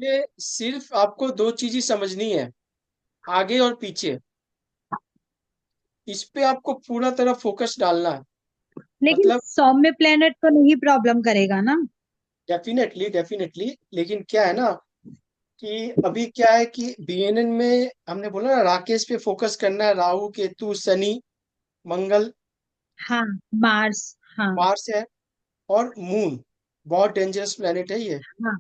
इसमें सिर्फ आपको दो चीज ही समझनी है, आगे और पीछे। इस पे आपको पूरा तरह फोकस डालना है। लेकिन मतलब सौम्य प्लेनेट तो नहीं प्रॉब्लम करेगा ना? डेफिनेटली डेफिनेटली, लेकिन क्या है ना कि अभी क्या है कि बीएनएन में हमने बोला ना, राकेश पे फोकस करना है, राहु केतु शनि मंगल हाँ, मार्स। हाँ। मार्स है और मून। बहुत डेंजरस प्लेनेट है ये। हाँ,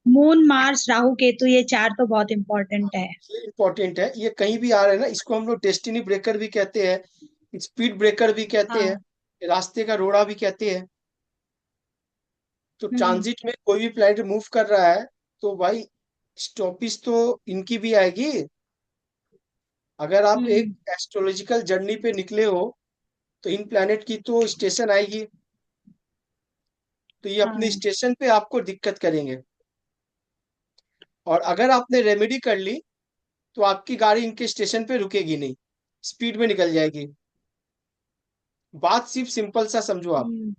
मून, मार्स, राहु, केतु, ये चार तो बहुत इंपॉर्टेंट है। ये इंपॉर्टेंट है, ये कहीं भी आ रहा है ना, इसको हम लोग डेस्टिनी ब्रेकर भी कहते हैं, स्पीड ब्रेकर भी कहते हाँ। हैं, रास्ते का रोड़ा भी कहते हैं। तो हम्म। ट्रांजिट में कोई भी प्लैनेट मूव कर रहा है तो भाई स्टॉपिस तो इनकी भी आएगी। अगर आप एक हम्म। एस्ट्रोलॉजिकल जर्नी पे निकले हो तो इन प्लैनेट की तो स्टेशन आएगी। तो ये अपने हाँ। स्टेशन पे आपको दिक्कत करेंगे। और अगर आपने रेमेडी कर ली तो आपकी गाड़ी इनके स्टेशन पे रुकेगी नहीं, स्पीड में निकल जाएगी। बात सिर्फ सिंपल सा समझो आप। हम्म।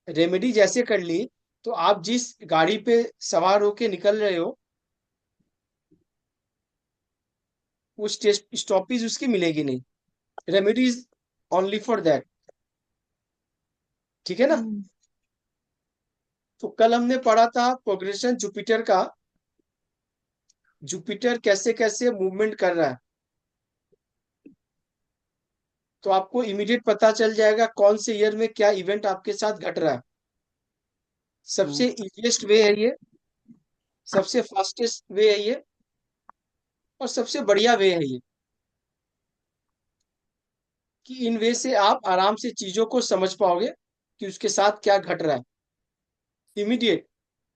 रेमेडी जैसे कर ली तो आप जिस गाड़ी पे सवार होके निकल रहे हो वो स्टॉपेज उसकी मिलेगी नहीं। Remedy is only for that. ठीक है ना। हम्म। तो कल हमने पढ़ा था प्रोग्रेशन जुपिटर का, जुपिटर कैसे कैसे मूवमेंट कर रहा है। तो आपको इमीडिएट पता चल जाएगा कौन से ईयर में क्या इवेंट आपके साथ घट रहा है। सबसे हम्म। इजीएस्ट वे है ये, सबसे फास्टेस्ट वे है ये, और सबसे बढ़िया वे है ये, कि इन वे से आप आराम से चीजों को समझ पाओगे कि उसके साथ क्या घट रहा है इमीडिएट।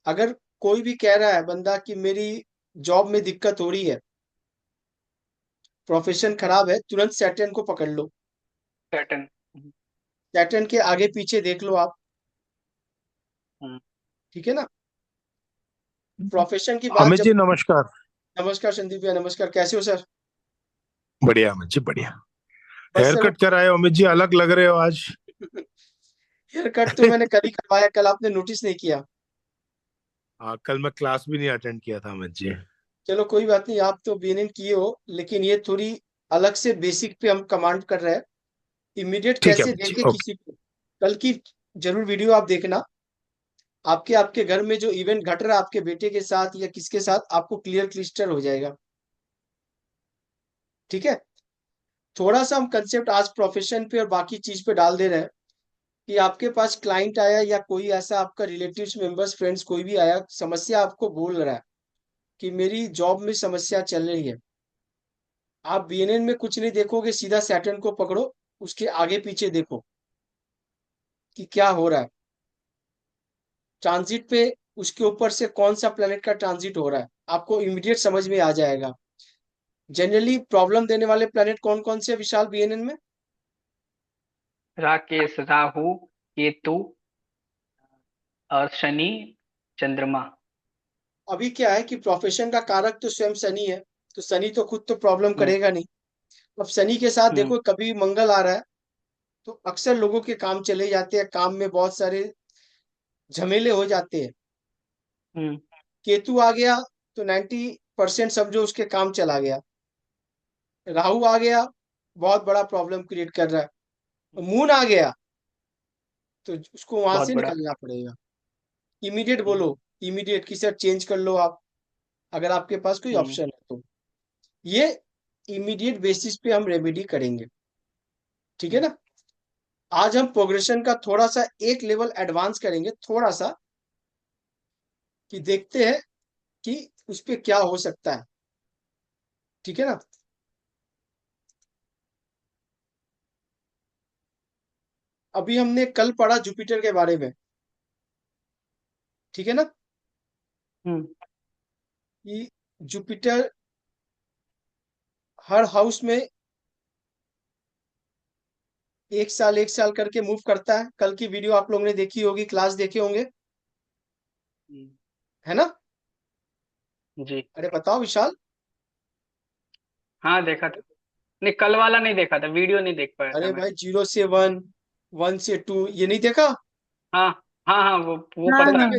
अगर कोई भी कह रहा है बंदा कि मेरी जॉब में दिक्कत हो रही है, प्रोफेशन खराब है, तुरंत सैटर्न को पकड़ लो। पैटर्न। सैटर्न के आगे पीछे देख लो आप। हम्म। ठीक है ना। प्रोफेशन की बात अमित जब। जी नमस्कार। नमस्कार संदीप भैया, नमस्कार, कैसे हो सर? बढ़िया अमित जी बढ़िया। बस हेयर सर। कट कराए हो अमित जी, अलग लग रहे हो आज। हेयर कट तो मैंने कल ही करवाया, कल आपने नोटिस नहीं किया। हाँ, कल मैं क्लास भी नहीं अटेंड किया था अमित जी। चलो कोई बात नहीं, आप तो बीएनएन किए हो, लेकिन ये थोड़ी अलग से बेसिक पे हम कमांड कर रहे हैं। इमीडिएट ठीक है कैसे अमित जी, देखे ओके। किसी को, कल की जरूर वीडियो आप देखना। आपके आपके घर में जो इवेंट घट रहा है आपके बेटे के साथ या किसके साथ, आपको क्लियर क्लिस्टर हो जाएगा। ठीक है। थोड़ा सा हम कंसेप्ट आज प्रोफेशन पे और बाकी चीज पे डाल दे रहे हैं कि आपके पास क्लाइंट आया या कोई ऐसा आपका रिलेटिव्स मेंबर्स फ्रेंड्स कोई भी आया, समस्या आपको बोल रहा है कि मेरी जॉब में समस्या चल रही है। आप बीएनएन में कुछ नहीं देखोगे, सीधा सैटर्न को पकड़ो, उसके आगे पीछे देखो कि क्या हो रहा है ट्रांजिट पे, उसके ऊपर से कौन सा प्लेनेट का ट्रांजिट हो रहा है, आपको इमीडिएट समझ में आ जाएगा। जनरली प्रॉब्लम देने वाले प्लेनेट कौन कौन से हैं विशाल बीएनएन में? राकेश, राहु, केतु और शनि, चंद्रमा। अभी क्या है कि प्रोफेशन का कारक तो स्वयं शनि है, तो शनि तो खुद तो प्रॉब्लम हम्म। करेगा नहीं। अब शनि के साथ हम्म। देखो कभी मंगल आ रहा है तो अक्सर लोगों के काम चले जाते हैं, काम में बहुत सारे झमेले हो जाते हैं। हम्म। केतु आ गया तो 90% समझो उसके काम चला गया। राहु आ गया, बहुत बड़ा प्रॉब्लम क्रिएट कर रहा है। मून आ गया तो उसको वहां बहुत से बड़ा। निकलना पड़ेगा। इमीडिएट हम्म। बोलो, इमीडिएट की सर चेंज कर लो आप, अगर आपके पास कोई हम्म। ऑप्शन है तो। ये इमीडिएट बेसिस पे हम रेमेडी करेंगे। ठीक है हम्म। ना। आज हम प्रोग्रेशन का थोड़ा सा एक लेवल एडवांस करेंगे, थोड़ा सा, कि देखते हैं कि उस पे क्या हो सकता है। ठीक है ना। अभी हमने कल पढ़ा जुपिटर के बारे में। ठीक है ना। हम्म। कि जुपिटर हर हाउस में एक साल करके मूव करता है। कल की वीडियो आप लोगों ने देखी होगी, क्लास देखे होंगे, हम्म। है ना। जी। अरे बताओ विशाल। हाँ, देखा था। नहीं, कल वाला नहीं देखा था, वीडियो नहीं देख पाया था अरे मैं। भाई 0 से 1, 1 से 2, ये नहीं देखा? हाँ। हाँ हाँ, वो हाँ। पता समझ है। में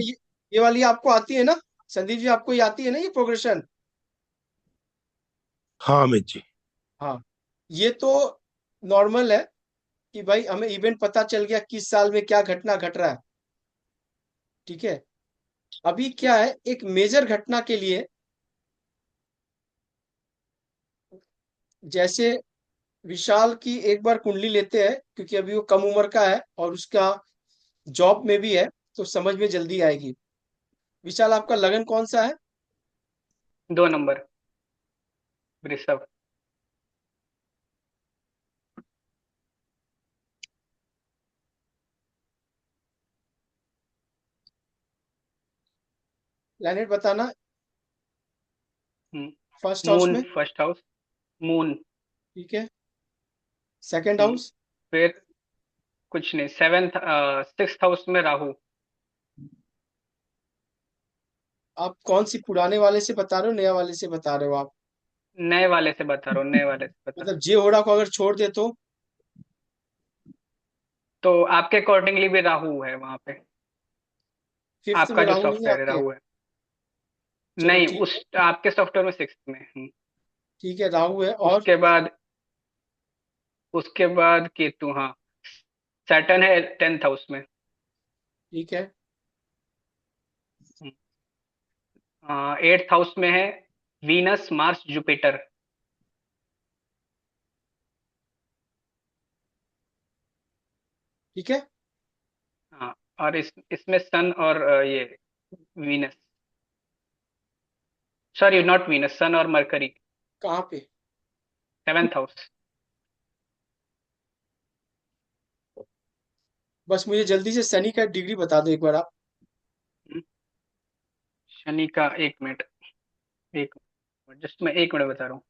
ये वाली आपको आती है ना? संदीप जी आपको ये आती है ना ये प्रोग्रेशन? हाँ अमित जी। हाँ, ये तो नॉर्मल है कि भाई हमें इवेंट पता चल गया किस साल में क्या घटना घट रहा है। ठीक है, अभी क्या है, एक मेजर घटना के लिए, जैसे विशाल की एक बार कुंडली लेते हैं, क्योंकि अभी वो कम उम्र का है और उसका जॉब में भी है, तो समझ में जल्दी आएगी। विशाल आपका लगन कौन सा है? 2 नंबर, वृषभ। प्लैनेट बताना। फर्स्ट हाउस मून में। First house. मून। ठीक है, सेकंड हाउस। फिर कुछ नहीं, 6th हाउस में राहु। आप कौन सी पुराने वाले से बता रहे हो, नया वाले से बता रहे हो आप? नए वाले से बता रहा हूँ, नए वाले से बता रहा मतलब जे होड़ा को अगर छोड़ दे तो? हूँ। तो आपके अकॉर्डिंगली भी राहु है वहां पे। फिफ्थ में आपका जो राहु नहीं है सॉफ्टवेयर है आपके? राहु है। चलो नहीं, ठीक उस है। आपके सॉफ्टवेयर में 6th में। ठीक है, राहु है, और? उसके बाद उसके बाद केतु, हाँ। सैटर्न है 10th हाउस में। ठीक है। 8th हाउस में है वीनस मार्स जुपिटर। ठीक है। हाँ, और इसमें सन और ये वीनस, सॉरी नॉट वीनस, सन और मरकरी। कहाँ पे? 7th house. बस मुझे जल्दी से शनि का डिग्री बता दो एक बार आप। शनि का 1 मिनट, 1 मिनट, जस्ट मैं 1 मिनट बता रहा हूँ।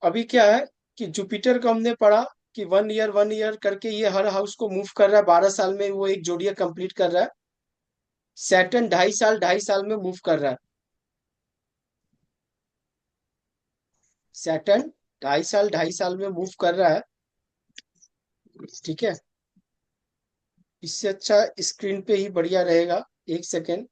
अभी क्या है कि जुपिटर को हमने पढ़ा कि 1 ईयर करके ये हर हाउस को मूव कर रहा है, 12 साल में वो एक जोड़िया कंप्लीट कर रहा है। सैटर्न 2.5 साल में मूव कर रहा है। सैटर्न 2.5 साल में मूव कर रहा है। ठीक है, इससे अच्छा स्क्रीन पे ही बढ़िया रहेगा। एक सेकेंड।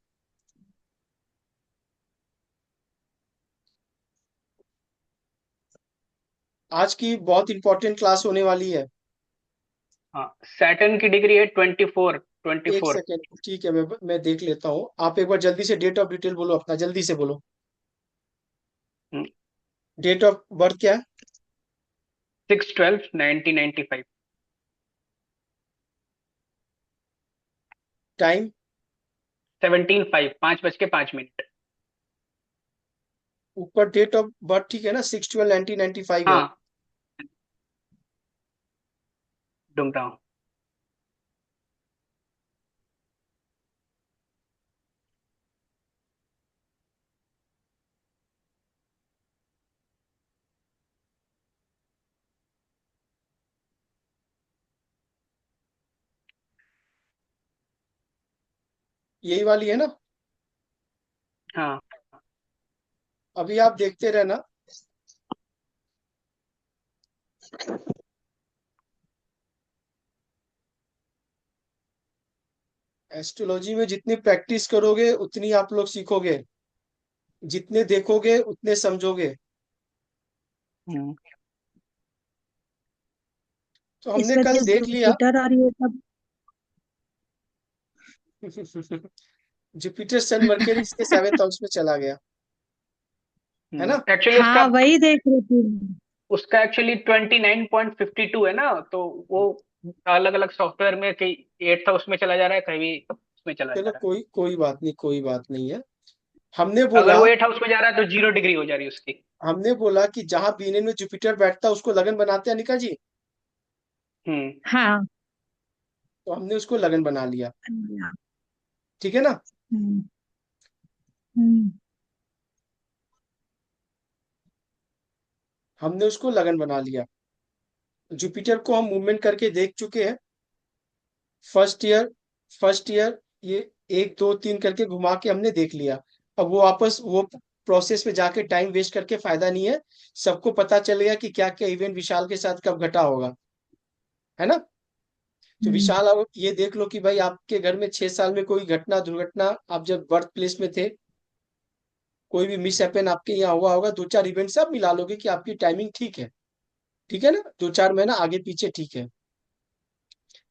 आज की बहुत इंपॉर्टेंट क्लास होने वाली है। हाँ, सैटर्न की डिग्री है 24, एक 24। सेकेंड, ठीक है, मैं देख लेता हूँ। आप एक बार जल्दी से डेट ऑफ डिटेल बोलो अपना, जल्दी से बोलो। डेट ऑफ बर्थ क्या है? 6/12/1995। टाइम? 17:05, 5:05। ऊपर डेट ऑफ बर्थ ठीक है ना, 6/12/1995 है। हाँ, ढूंढ रहा हूँ। यही वाली है ना? हाँ, अभी आप देखते रहना। एस्ट्रोलॉजी में जितनी प्रैक्टिस करोगे उतनी आप लोग सीखोगे, जितने देखोगे उतने समझोगे। हम्म, तो इस हमने कल वजह से देख लिया। जुपिटर और ये सब। जुपिटर सन मरकरी इसके 7th हाउस में चला गया, है ना? एक्चुअली उसका हाँ, वही देख रही थी मैं। उसका एक्चुअली 29.52 है ना, तो वो अलग अलग सॉफ्टवेयर में कहीं 8th हाउस में चला जा रहा है, कहीं भी उसमें चला जा चलो, रहा है। कोई कोई बात नहीं, कोई बात नहीं है। हमने अगर बोला वो 8th हाउस में जा रहा है तो 0 डिग्री हो जा रही है उसकी। हमने बोला कि जहां बीने में जुपिटर बैठता है उसको लगन बनाते हैं अनिका जी। हम्म। हाँ। तो हमने उसको लगन बना लिया। हम्म। ठीक है ना? हम्म। हमने उसको लगन बना लिया। जुपिटर को हम मूवमेंट करके देख चुके हैं। फर्स्ट ईयर ये 1 2 3 करके घुमा के हमने देख लिया। अब वो वापस वो प्रोसेस में जाके टाइम वेस्ट करके फायदा नहीं है। सबको पता चल गया कि क्या क्या इवेंट विशाल के साथ कब घटा होगा, है ना? तो हम्म। विशाल, अब ये देख लो कि भाई आपके घर में 6 साल में कोई घटना दुर्घटना, आप जब बर्थ प्लेस में थे, कोई भी मिस हैपन आपके यहाँ हुआ होगा, 2-4 इवेंट सब मिला लोगे कि आपकी टाइमिंग ठीक है ना, 2-4 महीना आगे पीछे ठीक है।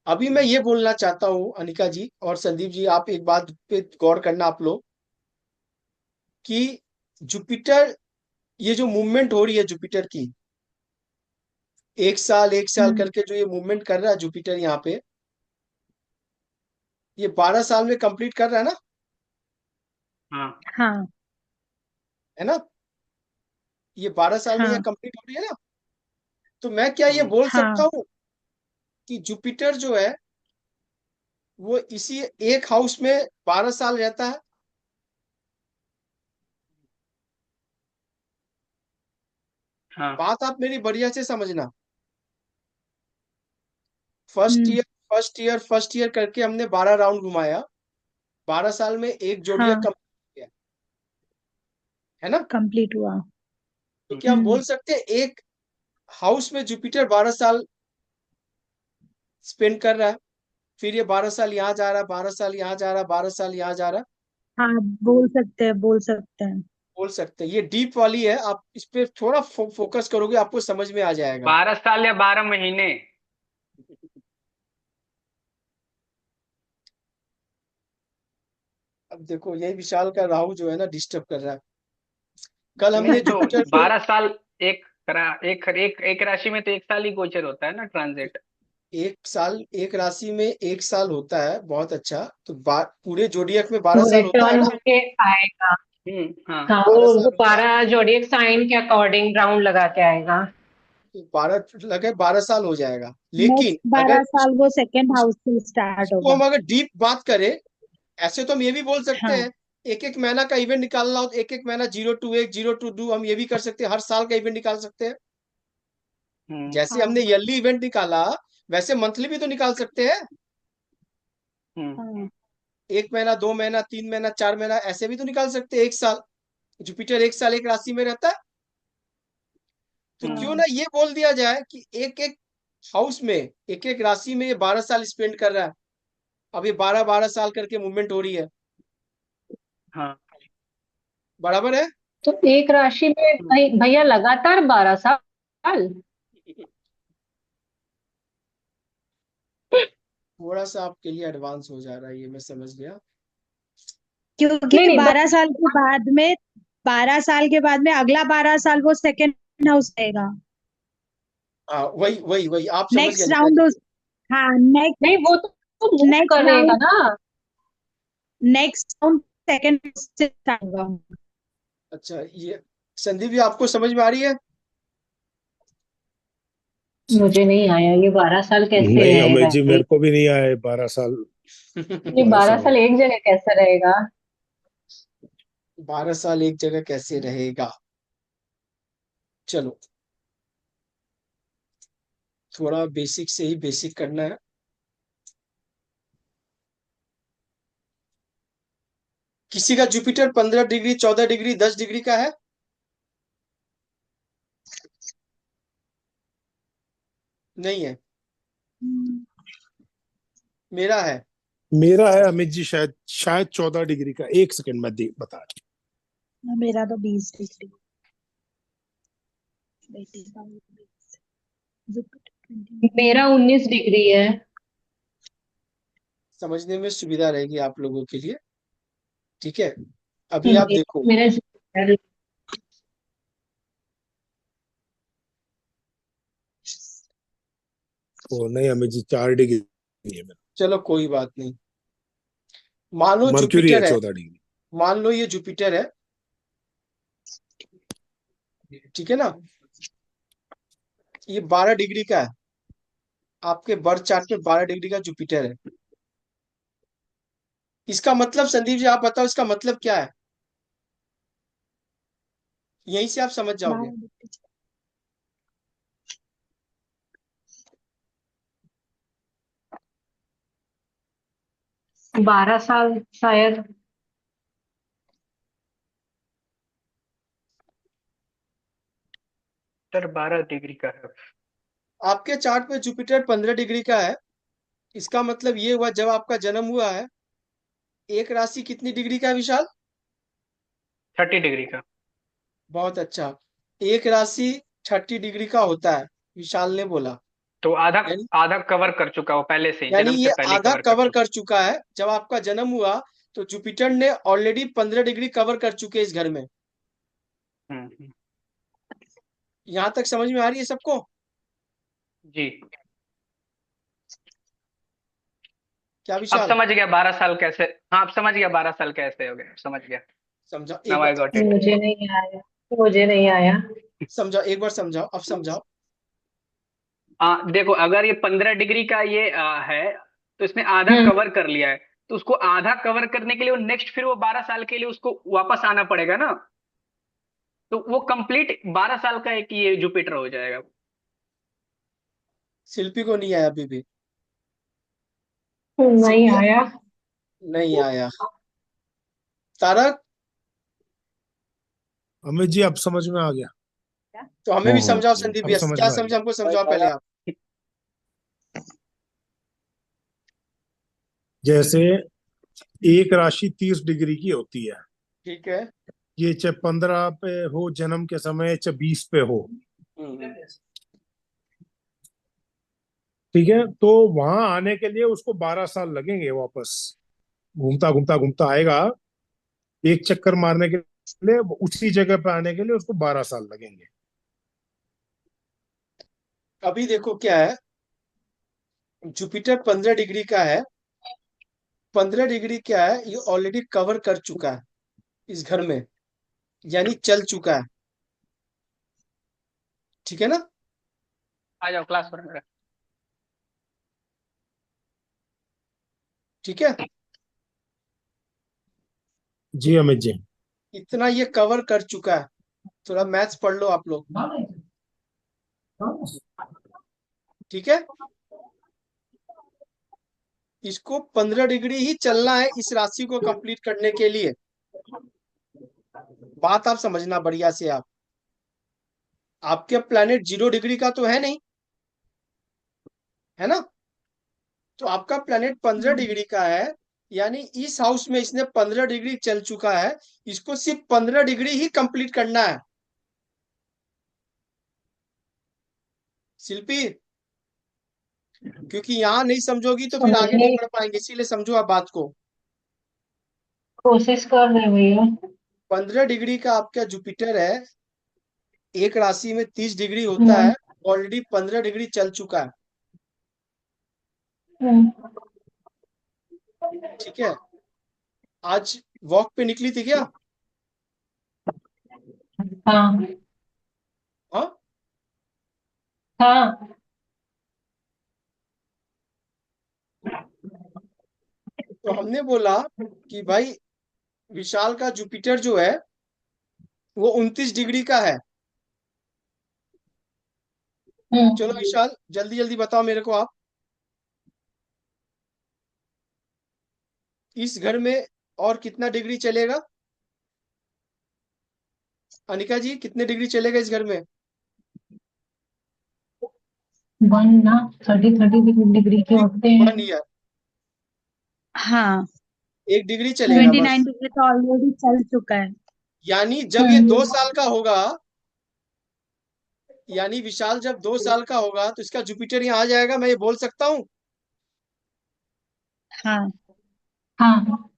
अभी मैं ये बोलना चाहता हूँ अनिका जी और संदीप जी, आप एक बात पे गौर करना आप लोग, कि जुपिटर, ये जो मूवमेंट हो रही है जुपिटर की, एक साल हम्म, करके जो ये मूवमेंट कर रहा है जुपिटर यहाँ पे, ये 12 साल में कंप्लीट कर रहा है ना, हाँ हाँ है ना, ये 12 साल में ये हाँ कंप्लीट हो रही है ना। तो मैं क्या ये हम्म, बोल सकता हाँ। हूँ कि जुपिटर जो है वो इसी एक हाउस में 12 साल रहता है। हाँ बात आप मेरी बढ़िया से समझना। फर्स्ट हम्म, ईयर फर्स्ट ईयर करके हमने 12 राउंड घुमाया, 12 साल में एक जोड़िया हाँ, कंप्लीट किया, है ना। कंप्लीट हुआ। तो क्या हम हम्म, बोल सकते हैं एक हाउस में जुपिटर 12 साल स्पेंड कर रहा है, फिर ये 12 साल यहाँ जा रहा है, 12 साल यहाँ जा रहा है, 12 साल यहाँ जा रहा है। हाँ, बोल सकते हैं, बोल सकते हैं। बोल सकते हैं, ये डीप वाली है, आप इस पे थोड़ा फोकस करोगे आपको समझ में आ जाएगा। 12 साल या 12 महीने। अब देखो यही विशाल का राहु जो है ना डिस्टर्ब कर रहा है। कल हमने नहीं तो जुपिटर को 12 साल, एक राशि में तो 1 साल ही गोचर होता है ना, ट्रांजिट। एक साल, एक राशि में एक साल होता है, बहुत अच्छा। तो पूरे जोडियक में बारह वो साल होता है रिटर्न ना, होके आएगा। हाँ। हाँ, वो 12 साल होता है। 12 जोडिएक साइन के अकॉर्डिंग राउंड लगा के आएगा। तो 12 हो जाएगा, लेकिन नेक्स्ट अगर 12 साल वो सेकेंड हाउस से स्टार्ट उसको होगा। हम अगर डीप बात करें, ऐसे तो हम ये भी बोल सकते हाँ हैं, एक एक महीना का इवेंट निकालना हो तो एक एक महीना 0 to 1 0 to 2, हम ये भी कर सकते हैं, हर साल का इवेंट निकाल सकते हैं। हम्म जैसे हाँ हमने ईयरली इवेंट निकाला, वैसे मंथली भी तो निकाल सकते हैं। हम्म हाँ। 1 महीना, 2 महीना, 3 महीना, 4 महीना, ऐसे भी तो निकाल सकते हैं। एक साल, जुपिटर एक साल एक राशि में रहता है। तो हम्म क्यों हाँ ना ये बोल दिया जाए कि एक एक हाउस में, एक एक राशि में ये 12 साल स्पेंड कर रहा है। अब ये 12-12 साल करके मूवमेंट हो रही है, हाँ बराबर है। तो एक राशि में हम्म। भैया लगातार 12 साल। थोड़ा सा आपके लिए एडवांस हो जा रहा है, ये मैं समझ गया। क्योंकि नहीं नहीं, 12 साल के बाद में, 12 साल के बाद में अगला 12 साल वो सेकेंड हाउस रहेगा। हाँ, वही वही वही आप समझ गए नेक्स्ट निका राउंड जी। उस, हाँ, नहीं वो तो मूव नेक्स्ट करेगा राउंड, ना। नेक्स्ट राउंड सेकेंड से स्टार्ट होगा। अच्छा, ये संदीप जी आपको समझ में आ रही है। मुझे नहीं आया ये 12 साल कैसे नहीं अमित रहेगा जी, ये। मेरे को भी नहीं आए 12 साल। ये 12 साल 12 साल एक जगह कैसे रहेगा। 12 साल एक जगह कैसे रहेगा। चलो, थोड़ा बेसिक से ही बेसिक करना है। किसी का जुपिटर 15 डिग्री, 14 डिग्री, 10 डिग्री का है। नहीं है। मेरा है। मेरा है अमित जी, शायद शायद 14 डिग्री का। एक सेकंड में देख बता रहा मेरा तो 20 डिग्री। बेटी का भी 20, जुपिटर 29। मेरा 19 डिग्री है। समझने में सुविधा रहेगी आप लोगों के लिए, ठीक है। अभी आप देखो, मेरा जुपिटर। ओ नहीं अमित जी, 4 डिग्री है मेरा। चलो कोई बात नहीं। मान लो मर्क्यूरी है जुपिटर है, 14 डिग्री। मान लो ये जुपिटर है, ठीक है ना। ये 12 डिग्री का है, आपके बर्थ चार्ट में 12 डिग्री का जुपिटर है। इसका मतलब संदीप जी आप बताओ, इसका मतलब क्या है। यहीं से आप समझ जाओगे। 12 डिग्री। 12 साल शायद। सर 12 डिग्री का है। आपके चार्ट में जुपिटर 15 डिग्री का है, इसका मतलब ये हुआ जब आपका जन्म हुआ है, एक राशि कितनी डिग्री का है विशाल। 30 डिग्री का। बहुत अच्छा। एक राशि 30 डिग्री का होता है, विशाल ने बोला। तो आधा यानी आधा कवर कर चुका वो पहले से ही, यानी जन्म से ये पहले ही आधा कवर कर कवर चुका। कर चुका है। जब आपका जन्म हुआ तो जुपिटर ने ऑलरेडी 15 डिग्री कवर कर चुके हैं इस घर में। हम्म। यहां तक समझ में आ रही है सबको? जी। क्या अब विशाल? समझ गया 12 साल कैसे। हाँ, अब समझ गया 12 साल कैसे हो गए, समझ गया। समझा एक now I bar? Got it. मुझे नहीं आया, मुझे नहीं आया। समझाओ एक बार, समझाओ, अब समझाओ। देखो, अगर ये 15 डिग्री का ये है, तो इसने आधा हम्म। कवर कर लिया है। तो उसको आधा कवर करने के लिए वो नेक्स्ट फिर वो 12 साल के लिए उसको वापस आना पड़ेगा ना। तो वो कंप्लीट 12 साल का एक ये जुपिटर हो जाएगा। शिल्पी को नहीं आया अभी भी? नहीं शिल्पी आया। नहीं आया। तारक? अमित जी अब समझ में आ गया। तो हमें भी समझाओ हम्म। संदीप अब भैया, समझ क्या में आ समझा गया। हमको समझाओ पहले आप। जैसे एक राशि 30 डिग्री की होती है। ठीक है। ये चाहे 15 पे हो जन्म के समय, चाहे 20 पे हो। हम्म। ठीक है, तो वहां आने के लिए उसको 12 साल लगेंगे वापस। घूमता घूमता घूमता आएगा। एक चक्कर मारने के लिए उसी जगह पे आने के लिए उसको 12 साल लगेंगे। अभी देखो क्या है, जुपिटर 15 डिग्री का है। 15 डिग्री क्या है, ये ऑलरेडी कवर कर चुका है इस घर में, यानी चल चुका है। ठीक है ना? आ जाओ क्लास पर मेरा। ठीक है। जी अमित जी। इतना ये कवर कर चुका है। थोड़ा मैथ्स पढ़ लो आप लोग। ठीक है। इसको 15 डिग्री ही चलना है इस राशि को कंप्लीट करने के लिए। बात आप समझना बढ़िया से आप। आपके प्लैनेट 0 डिग्री का तो है नहीं, है ना? तो आपका प्लैनेट 15 डिग्री का है। यानी इस हाउस में इसने 15 डिग्री चल चुका है। इसको सिर्फ 15 डिग्री ही कंप्लीट करना है। शिल्पी, क्योंकि यहाँ नहीं समझोगी तो फिर आगे नहीं समझने की बढ़ पाएंगे, इसीलिए समझो आप बात को। कोशिश कर रहे हैं भैया। 15 डिग्री का आपका जुपिटर है। एक राशि में 30 डिग्री होता हम्म। है। ऑलरेडी 15 डिग्री चल चुका है। हम्म। ठीक है। आज वॉक पे निकली थी क्या? हाँ। हाँ। हाँ। तो हमने बोला कि भाई विशाल का जुपिटर जो है वो 29 डिग्री का है। चलो हम्म। विशाल, जल्दी जल्दी बताओ मेरे को आप, इस घर में और कितना डिग्री चलेगा? अनिका जी, कितने डिग्री चलेगा इस घर में? वन ना, 30 डिग्री के होते हैं। 1 ईयर। हाँ, 1 डिग्री चलेगा ट्वेंटी बस। नाइन डिग्री तो ऑलरेडी चल चुका है। यानी जब ये हम्म। 2 साल का होगा, यानी विशाल जब 2 साल का होगा तो इसका जुपिटर यहाँ आ जाएगा, मैं ये बोल सकता हूँ? हाँ हाँ। हाँ।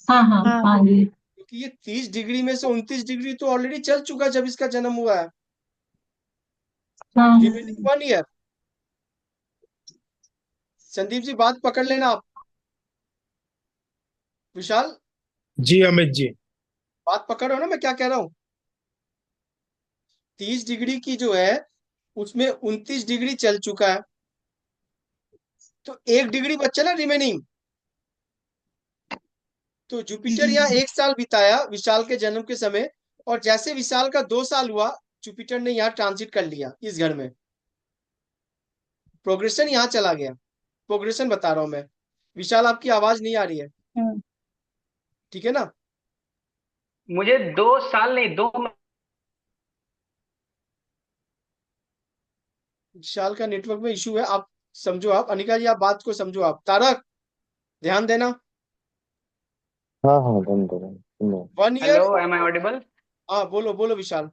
हाँ। हाँ। हाँ। हाँ जी। क्योंकि ये 30 डिग्री में से 29 डिग्री तो ऑलरेडी चल चुका है जब इसका जन्म हुआ है। हाँ। Remaining 1 year. संदीप जी बात पकड़ लेना आप। विशाल, जी अमित जी। बात पकड़ो ना मैं क्या कह रहा हूँ। 30 डिग्री की जो है उसमें 29 डिग्री चल चुका है। तो 1 डिग्री बच्चा ना रिमेनिंग। तो जुपिटर यहाँ 1 साल बिताया विशाल के जन्म के समय। और जैसे विशाल का 2 साल हुआ, जुपिटर ने यहाँ ट्रांजिट कर लिया इस घर में। प्रोग्रेशन यहाँ चला गया। प्रोग्रेशन बता रहा हूं मैं। विशाल आपकी आवाज नहीं आ रही है। हम्म। ठीक है ना? मुझे 2 साल नहीं, 2 विशाल का नेटवर्क में इशू है, आप समझो। आप अनिका जी, आप बात को समझो। आप तारक, ध्यान देना। हाँ हाँ, बंद करो, सुनो। 1 year. Hello, am I audible? हाँ, बोलो बोलो विशाल।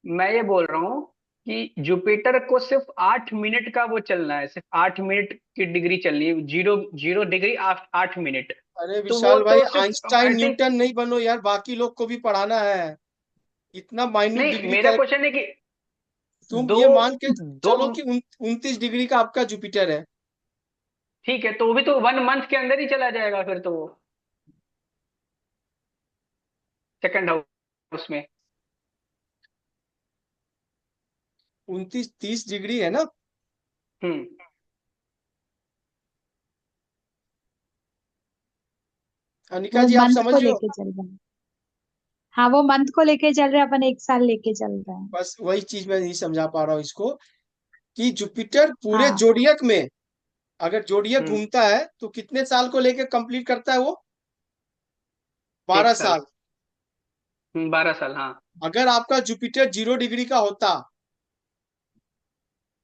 मैं ये बोल रहा हूँ कि जुपिटर को सिर्फ 8 मिनट का वो चलना है, सिर्फ 8 मिनट की डिग्री चलनी है, 0 0 डिग्री 8 8 मिनट। अरे तो वो विशाल भाई, तो सिर्फ आइंस्टाइन आई थिंक, न्यूटन नहीं बनो यार, बाकी लोग को भी पढ़ाना है। इतना माइन्यूट नहीं डिग्री मेरा का क्वेश्चन है कि तुम दो ये मान के दो चलो कि 29 डिग्री का आपका जुपिटर है। ठीक है, तो वो भी तो 1 मंथ के अंदर ही चला जाएगा फिर तो वो सेकंड हाउस में। 29 30 डिग्री है ना। हम्म। अनिका वो जी, आप मंथ समझ को रहे हो। लेके चल रहे हैं। हाँ, वो मंथ को लेके चल रहे हैं, अपन एक साल लेके चल रहे हैं। बस वही चीज मैं नहीं समझा पा रहा हूँ इसको, कि जुपिटर पूरे हाँ, जोडियक में, अगर जोडियक हम्म। घूमता है तो कितने साल को लेके कंप्लीट करता है वो? एक 12 साल। साल। 12 साल, हाँ। अगर आपका जुपिटर 0 डिग्री का होता,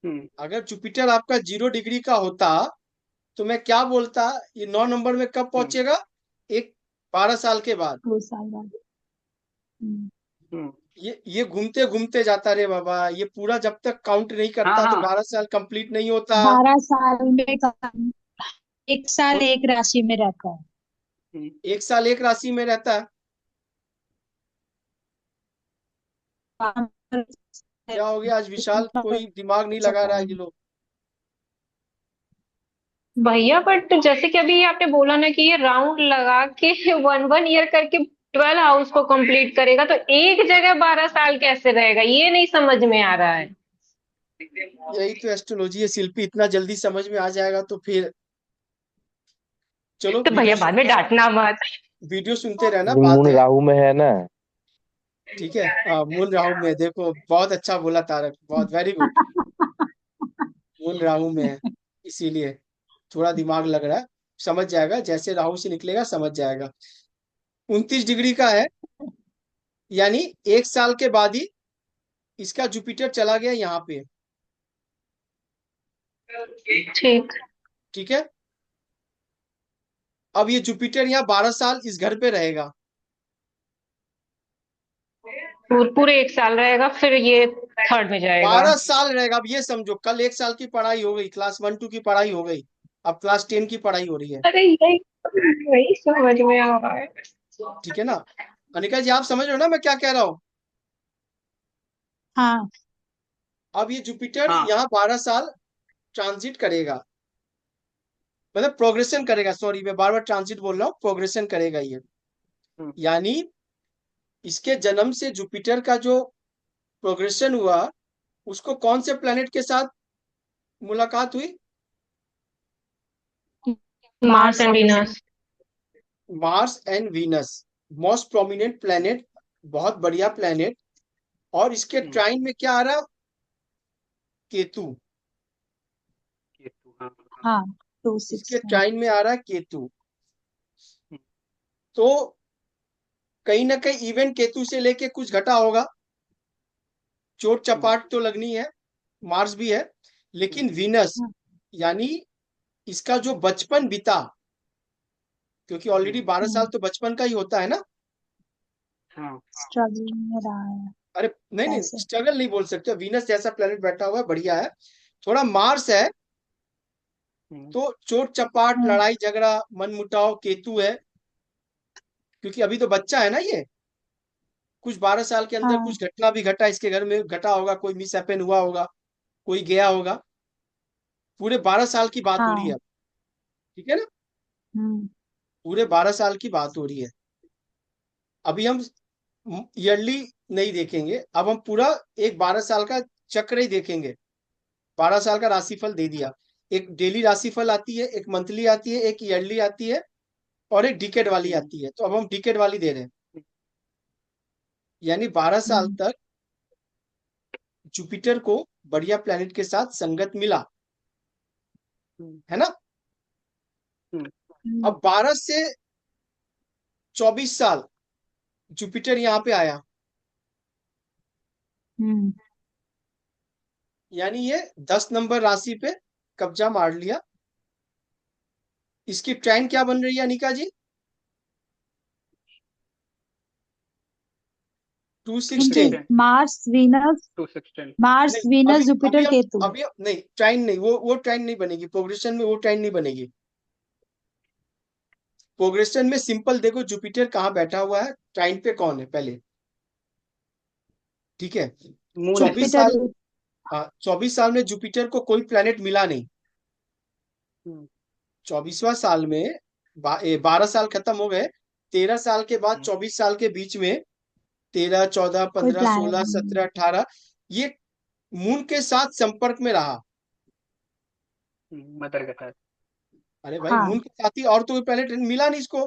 हम्म। अगर जुपिटर आपका 0 डिग्री का होता, तो मैं क्या बोलता, ये 9 नंबर में कब हम्म। पहुंचेगा? एक 12 साल के बाद। 2 साल बाद। हम्म। हम्म। ये घूमते घूमते जाता रे बाबा, ये पूरा जब तक काउंट नहीं हाँ करता तो हाँ। 12 साल कंप्लीट नहीं होता। 12 साल में एक साल तो एक राशि में रहता है। हम्म। 1 साल एक राशि में रहता है। वहाँ पर क्या हो गया आज विशाल, कोई दिमाग नहीं लगा रहा है ये लोग। भैया, बट जैसे कि अभी आपने बोला ना कि ये राउंड लगा के 1 1 ईयर करके 12 हाउस को कंप्लीट करेगा, तो एक जगह 12 साल कैसे रहेगा, ये नहीं समझ में आ रहा है। यही तो एस्ट्रोलॉजी है शिल्पी, इतना जल्दी समझ में आ जाएगा तो फिर चलो तो वीडियो भैया बाद में सुनते, डांटना मत। वीडियो सुनते रहना, लेकिन बात मून है। राहु में है ना। ठीक है, मून राहु में है, देखो बहुत अच्छा बोला तारक, बहुत वेरी गुड। मून राहु में है, इसीलिए थोड़ा दिमाग लग रहा है। समझ जाएगा, जैसे राहु से निकलेगा समझ जाएगा। 29 डिग्री का है, यानी 1 साल के बाद ही इसका जुपिटर चला गया यहाँ पे। ठीक। ठीक है, अब ये जुपिटर यहाँ 12 साल इस घर पे रहेगा। पूरे एक साल रहेगा, फिर ये थर्ड में जाएगा। 12 साल रहेगा। अब ये समझो, कल 1 साल की पढ़ाई हो गई, क्लास 1 2 की पढ़ाई हो गई, अब क्लास 10 की पढ़ाई हो रही है। अरे यही यही समझ में आ रहा है। ठीक है ना। अनिका जी, आप समझ रहे हो ना मैं क्या कह रहा हूँ। हाँ। अब ये जुपिटर हाँ। यहाँ 12 साल ट्रांजिट करेगा, मतलब प्रोग्रेशन करेगा, सॉरी मैं बार बार ट्रांजिट बोल रहा हूँ, प्रोग्रेशन करेगा ये। हम्म। यानी इसके जन्म से जुपिटर का जो प्रोग्रेशन हुआ, उसको कौन से प्लेनेट के साथ मुलाकात हुई? Mars and Venus. Mars and Venus, most prominent planet, बहुत बढ़िया प्लेनेट। और इसके हम्म। ट्राइन में क्या आ रहा? केतु। केतु, हाँ हाँ। हाँ, टू इसके सिक्स में। ट्राइन में आ रहा है केतु। हम्म। तो कहीं ना कहीं इवेंट केतु से लेके कुछ घटा होगा, चोट हम्म। चपाट तो लगनी है, मार्स भी है, हम्म। लेकिन वीनस, हाँ। यानी इसका जो बचपन बीता, क्योंकि ऑलरेडी हम्म। 12 साल तो बचपन का ही होता है ना। हाँ। स्ट्रगल में रहा है अरे नहीं नहीं, ऐसे। स्ट्रगल नहीं बोल सकते, वीनस जैसा प्लेनेट बैठा हुआ है, बढ़िया है। थोड़ा मार्स है हम्म। तो चोट चपाट, हम्म। लड़ाई झगड़ा, मनमुटाव, केतु है क्योंकि अभी तो बच्चा है ना ये। कुछ 12 साल के अंदर हाँ। कुछ घटना भी घटा, इसके घर में घटा होगा, कोई मिस हैपन हुआ होगा, कोई गया होगा। पूरे 12 साल की बात हो रही है हाँ। अब। ठीक है ना, हम्म। पूरे 12 साल की बात हो रही है। अभी हम ईयरली नहीं देखेंगे, अब हम पूरा एक 12 साल का चक्र ही देखेंगे। 12 साल का राशिफल दे दिया, एक डेली राशिफल आती है, एक मंथली आती है, एक ईयरली आती है, और एक डिकेड वाली हम्म। आती है। तो अब हम डिकेड वाली दे रहे हैं, यानी 12 साल हम्म। तक जुपिटर को बढ़िया प्लेनेट के साथ संगत मिला, हम्म। है ना। हम्म। हम्म। अब 12 से 24 साल जुपिटर यहाँ पे आया, हम्म। यानी ये 10 नंबर राशि पे कब्जा मार लिया। इसकी ट्राइन क्या बन रही है अनिका जी? 216 मार्स वीनस 216। मार्स नहीं, वीनस अभी जुपिटर केतु। अभी नहीं, ट्राइन नहीं, वो ट्राइन नहीं बनेगी प्रोग्रेशन में, वो ट्राइन नहीं बनेगी प्रोग्रेशन में। सिंपल देखो जुपिटर कहाँ बैठा हुआ है, ट्राइन पे कौन है पहले, ठीक है। मून है। 24 साल, जुपिटर। 24 साल में जुपिटर को कोई प्लेनेट मिला नहीं। हम्म, 24वां साल में 12 साल खत्म हो गए, 13 साल के बाद हम्म, 24 साल के बीच में 13, 14, कोई 15, प्लैनेट 16, 17, 18 ये मून के साथ संपर्क में रहा। मदर के साथ। अरे भाई हाँ। मून के साथ ही, और तो कोई प्लेनेट मिला नहीं इसको,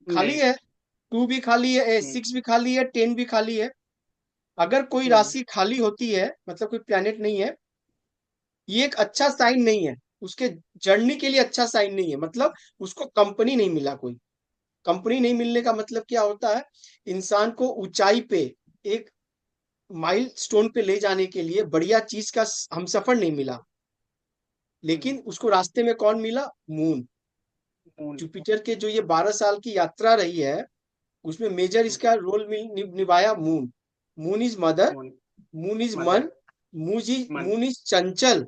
खाली नहीं। है। 2 भी खाली है, हम्म, 6 भी खाली है, 10 भी खाली है। अगर कोई हम्म, राशि खाली होती है मतलब कोई प्लेनेट नहीं है, ये एक अच्छा साइन नहीं है, उसके जर्नी के लिए अच्छा साइन नहीं है, मतलब उसको कंपनी नहीं मिला कोई। कंपनी नहीं मिलने का मतलब क्या होता है, इंसान को ऊंचाई पे, एक माइल स्टोन पे ले जाने के लिए बढ़िया चीज का हम सफर नहीं मिला, हम्म, लेकिन उसको रास्ते में कौन मिला, मून। मून। जुपिटर के जो ये 12 साल की यात्रा रही है, उसमें मेजर हम्म, इसका रोल निभाया moon. Moon is mother, moon. Moon is mother. मन, मून मन। Moon is Chanchal,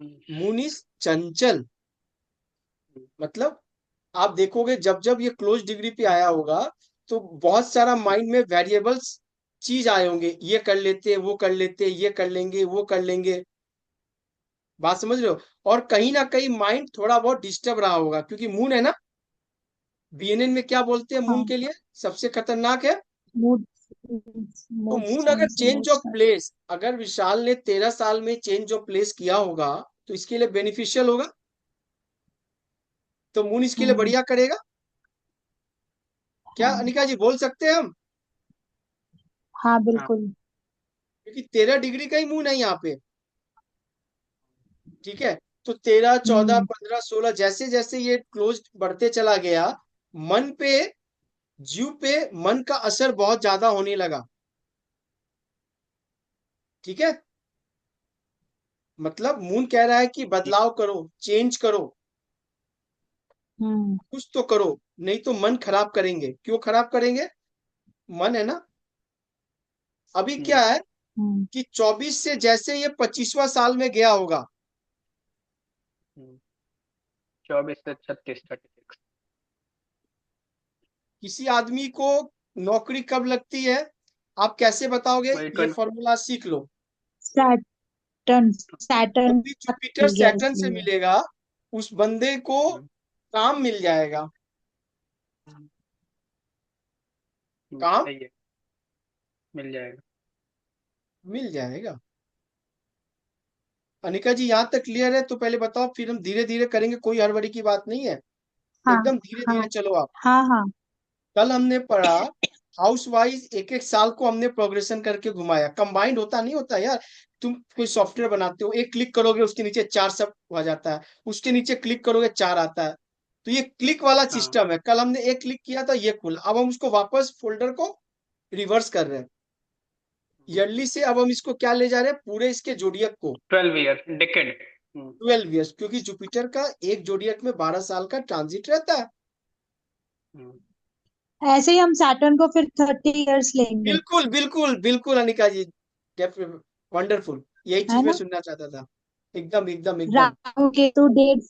hmm, moon is चंचल। हम्म, मतलब आप देखोगे जब जब ये क्लोज डिग्री पे आया होगा, तो बहुत सारा माइंड में वेरिएबल्स चीज आए होंगे, ये कर लेते, वो कर लेते, ये कर लेंगे, वो कर लेंगे। बात समझ रहे हो। और कहीं ना कहीं माइंड थोड़ा बहुत डिस्टर्ब रहा होगा, क्योंकि मून है ना, बीएनएन में क्या बोलते हैं मून हाँ। के लिए, सबसे खतरनाक है। मूड तो मूड मून अगर swings change of emotional. Place, अगर विशाल ने 13 साल में चेंज ऑफ प्लेस किया होगा, तो इसके लिए बेनिफिशियल होगा, तो मून इसके लिए हम्म। बढ़िया करेगा। क्या हाँ। अनिका जी बोल सकते हैं हम, हाँ हाँ। बिल्कुल। क्योंकि 13 डिग्री का ही मून है यहाँ पे, ठीक है। तो 13, 14, हम्म। 15, 16 जैसे जैसे ये क्लोज बढ़ते चला गया, मन पे, जीव पे मन का असर बहुत ज्यादा होने लगा, ठीक है। मतलब मून कह रहा है कि बदलाव करो, चेंज करो, हम्म। कुछ तो करो, नहीं तो मन खराब करेंगे। क्यों खराब करेंगे, मन है ना। अभी हम्म, क्या है हम्म। कि 24 से जैसे ये 25वां साल में गया होगा, 24 से 36, 36। किसी आदमी को नौकरी कब लगती है, आप कैसे बताओगे, वही ये 20। फॉर्मूला सीख लो। सैटर्न जब सैटर्न भी जुपिटर मिल गया सैटर्न से इसलिए। मिलेगा, उस बंदे को काम मिल जाएगा, काम सही है। मिल जाएगा। मिल जाएगा। अनिका जी यहाँ तक क्लियर है, तो पहले बताओ, फिर हम धीरे धीरे करेंगे, कोई हड़बड़ी की बात नहीं है, हाँ। एकदम धीरे हाँ। धीरे चलो आप। हाँ। हाँ। कल हमने पढ़ा हाउस वाइज, एक एक साल को हमने प्रोग्रेशन करके घुमाया, कंबाइंड होता नहीं होता यार। तुम कोई सॉफ्टवेयर बनाते हो, एक क्लिक करोगे उसके नीचे 4 सब आ जाता है, उसके नीचे क्लिक करोगे 4 आता है। तो ये क्लिक वाला हाँ। सिस्टम है, कल हमने एक क्लिक किया था ये खुला, अब हम उसको वापस फोल्डर को रिवर्स कर रहे हैं। ईयरली से अब हम इसको क्या ले जा रहे हैं, पूरे इसके जोडियक को, 12 ईयर डेकेड। 12 ईयर्स, क्योंकि जुपिटर का एक जोडियक में 12 साल का ट्रांजिट रहता है। ऐसे ही हम सैटर्न को फिर 30 इयर्स लेंगे। बिल्कुल बिल्कुल बिल्कुल अनिका जी, वंडरफुल, यही है चीज मैं ना। सुनना चाहता था। एकदम एकदम एकदम राहु केतु डेट।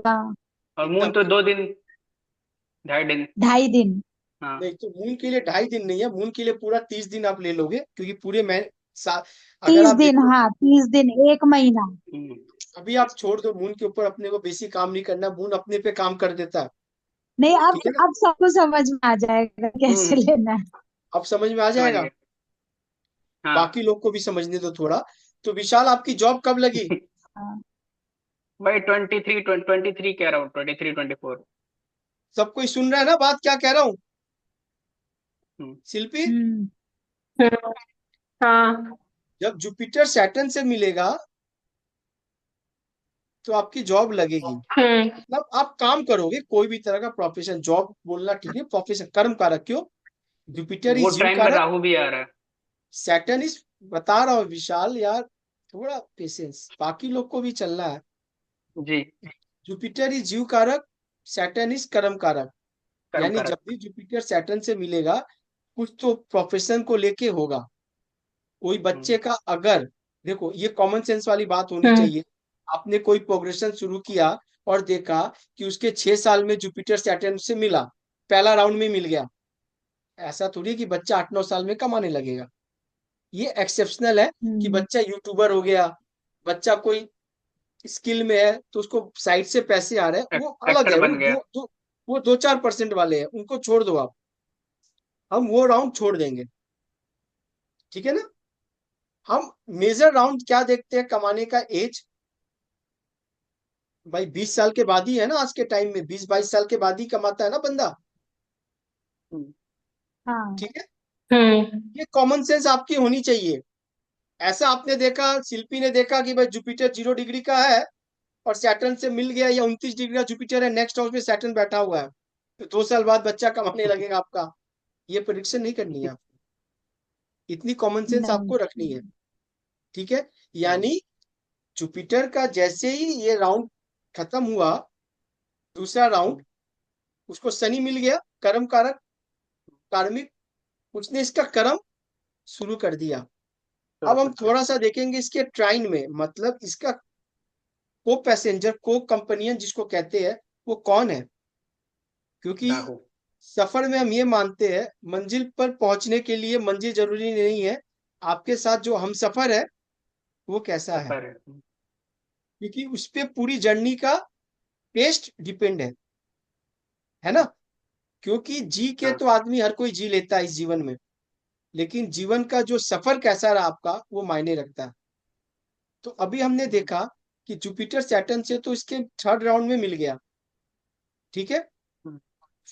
हाँ, और मून एकदम तो दो एकदम। दिन 2.5 दिन। 2.5 दिन। हाँ। नहीं तो मून के लिए 2.5 दिन नहीं है, मून के लिए पूरा 30 दिन आप ले लोगे, क्योंकि पूरे मैं अगर तीस आप दिन देखो, हाँ 30 दिन 1 महीना। हम्म, अभी आप छोड़ दो मून के ऊपर, अपने को बेसी काम नहीं करना, मून अपने पे काम कर देता है, नहीं, अब ठीक है ना। अब सबको समझ में आ जाएगा कैसे हम्म, लेना है। अब समझ में आ समझ जाएगा, गए। हाँ। बाकी लोग को भी समझने दो थोड़ा। तो विशाल आपकी जॉब कब लगी, हाँ। भाई 23 कह रहा हूँ, 23, 24। सब कोई सुन रहा है ना बात क्या कह रहा हूँ, हम्म, शिल्पी। हम्म। हम्म, हाँ। जब जुपिटर सैटर्न से मिलेगा, तो आपकी जॉब लगेगी, हम्म। मतलब आप काम करोगे, कोई भी तरह का प्रोफेशन, जॉब बोलना ठीक है, प्रोफेशन कर्म कारक क्यों, जुपिटर वो इज जीव टाइम में कारक, राहु भी आ रहा है। सैटर्न इज, बता रहा हूँ विशाल यार, थोड़ा पेशेंस, बाकी लोग को भी चलना है। जी। जुपिटर इज जीव कारक, सैटर्न इज कर्म कारक, कर्म यानी जब कारक। भी जुपिटर सैटर्न से मिलेगा, कुछ तो प्रोफेशन को लेके होगा। कोई बच्चे का अगर, देखो ये कॉमन सेंस वाली बात होनी हम्म। चाहिए। आपने कोई प्रोग्रेशन शुरू किया और देखा कि उसके 6 साल में जुपिटर सैटर्न से मिला, पहला राउंड में मिल गया, ऐसा थोड़ी कि बच्चा 8-9 साल में कमाने लगेगा। ये एक्सेप्शनल है कि हम्म। बच्चा यूट्यूबर हो गया, बच्चा कोई स्किल में है तो उसको साइड से पैसे आ रहे हैं, वो अलग एक्टर है। बन गया। वो 2-4% वाले हैं, उनको छोड़ दो आप, हम वो राउंड छोड़ देंगे। ठीक है ना। हम मेजर राउंड क्या देखते हैं कमाने का एज, भाई 20 साल के बाद ही है ना, आज के टाइम में 20-22 साल के बाद ही कमाता है ना बंदा। हम्म। हाँ। ठीक है। हम्म। ये कॉमन सेंस आपकी होनी चाहिए। ऐसा आपने देखा, शिल्पी ने देखा कि भाई जुपिटर 0 डिग्री का है और सैटर्न से मिल गया, या 29 डिग्री का जुपिटर है, नेक्स्ट हाउस में सैटर्न बैठा हुआ है, तो 2 साल बाद बच्चा कमाने लगेगा आपका। ये प्रिडिक्शन नहीं करनी है आपको, इतनी कॉमन सेंस नहीं। आपको रखनी है। ठीक है। यानी जुपिटर का जैसे ही ये राउंड खत्म हुआ, दूसरा राउंड, उसको शनि मिल गया, कर्म कारक, कार्मिक, उसने इसका कर्म शुरू कर दिया। अब हम थोड़ा सा देखेंगे इसके ट्राइन में, मतलब इसका को पैसेंजर, को कंपनियन जिसको कहते हैं, वो कौन है। क्योंकि राहु। सफर में हम ये मानते हैं मंजिल पर पहुंचने के लिए मंजिल जरूरी नहीं है, आपके साथ जो हम सफर है वो कैसा है, सफर है। क्योंकि उस पे पूरी जर्नी का टेस्ट डिपेंड है ना। क्योंकि जी के हाँ। तो आदमी हर कोई जी लेता है इस जीवन में, लेकिन जीवन का जो सफर कैसा रहा आपका वो मायने रखता है। तो अभी हमने देखा कि जुपिटर सैटर्न से तो इसके थर्ड राउंड में मिल गया। ठीक है।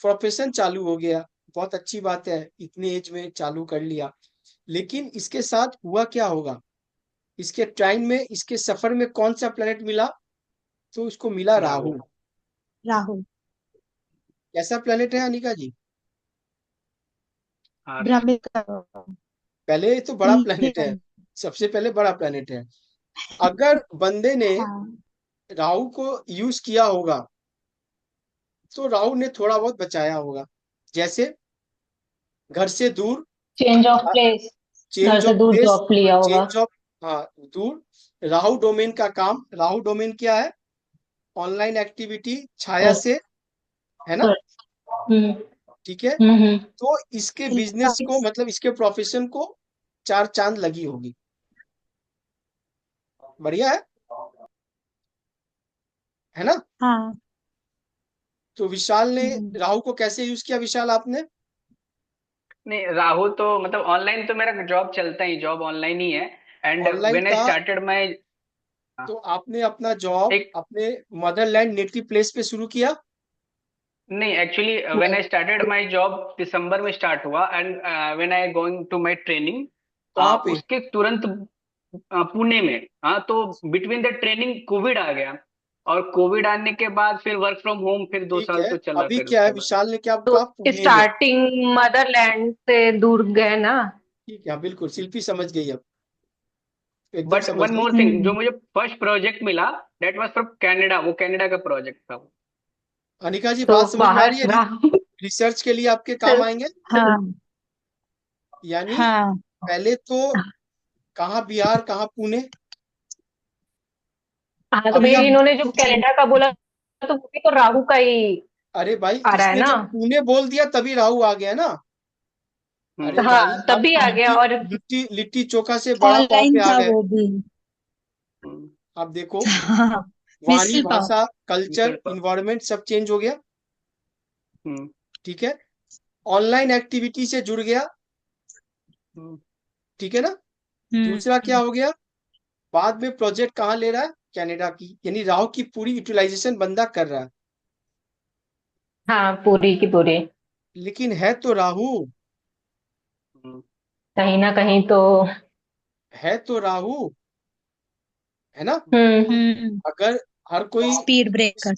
प्रोफेशन चालू हो गया, बहुत अच्छी बात है, इतने एज में चालू कर लिया। लेकिन इसके साथ हुआ क्या होगा, इसके टाइम में, इसके सफर में कौन सा प्लेनेट मिला, तो उसको मिला राहु। राहु। राहु। कैसा प्लेनेट है अनिका जी। हाँ। भ्रमित पहले तो बड़ा प्लेनेट है, सबसे पहले बड़ा प्लेनेट है। अगर बंदे ने हाँ। राहु को यूज किया होगा तो राहु ने थोड़ा बहुत बचाया होगा। जैसे घर से दूर, चेंज ऑफ प्लेस। घर चेंज से ऑफ दूर प्लेस, जॉब लिया होगा। चेंज ऑफ, हाँ, दूर। राहु डोमेन का काम, राहु डोमेन क्या है, ऑनलाइन एक्टिविटी, छाया कर, से, है ना। कर, हम्म। ठीक है। हम्म। तो इसके बिजनेस को, इलेक्ट्रॉनिक्स। मतलब इसके प्रोफेशन को 4 चांद लगी होगी। बढ़िया है ना। हाँ। तो विशाल ने हम्म। राहु को कैसे यूज किया, विशाल आपने। नहीं, राहु तो मतलब ऑनलाइन तो मेरा जॉब चलता ही, जॉब ऑनलाइन ही है। एंड ऑनलाइन व्हेन आई था, स्टार्टेड माय तो आपने अपना जॉब एक अपने मदरलैंड नेटिव प्लेस पे शुरू किया। नहीं, actually when I started my job दिसंबर में स्टार्ट हुआ। And when I going to my training, कहाँ पे। उसके तुरंत पुणे में। हाँ, तो बिटवीन द ट्रेनिंग कोविड आ गया। और कोविड आने के बाद फिर वर्क फ्रॉम होम, फिर दो ठीक साल है। तो चला अभी फिर क्या है, उसके बाद। विशाल ने क्या तो कहा, पुणे में। स्टार्टिंग मदरलैंड से दूर गए ना। ठीक है, हाँ, बिल्कुल शिल्पी समझ गई अब, एकदम बट समझ वन गई। मोर थिंग, जो हम्म। मुझे फर्स्ट प्रोजेक्ट मिला दैट वाज फ्रॉम कनाडा। वो कनाडा का प्रोजेक्ट था वो। अनिका जी तो बात समझ में आ बाहर रही है, राहु। रिसर्च के लिए आपके काम आएंगे। हाँ। यानी हाँ। पहले तो कहाँ बिहार, कहाँ पुणे। हाँ, तो अभी भाई आप, इन्होंने जो कनाडा का बोला, तो वो भी तो राहु का ही अरे भाई आ रहा है इसने ना। जब पुणे बोल दिया तभी राहु आ गया ना। हम्म। अरे भाई हाँ, आप तभी आ गया। लिट्टी, और लिट्टी लिट्टी चोखा से बड़ा पाव ऑनलाइन पे आ था गए। वो भी। हम्म। आप देखो, हाँ। वाणी, मिसल पाव। भाषा, कल्चर, मिसल पाव। इन्वायरमेंट सब चेंज हो गया। हम्म। ठीक है। ऑनलाइन एक्टिविटी से जुड़ गया। हम्म। ठीक है ना। दूसरा क्या हम्म। हो गया, बाद में प्रोजेक्ट कहाँ ले रहा है, कनाडा की, यानी राहु की पूरी यूटिलाइजेशन बंदा कर रहा है। हाँ, पूरी की पूरी। लेकिन है तो राहु, हम्म। कहीं ना कहीं तो। है तो राहु, है ना। हम्म। अगर हर कोई, स्पीड ब्रेकर।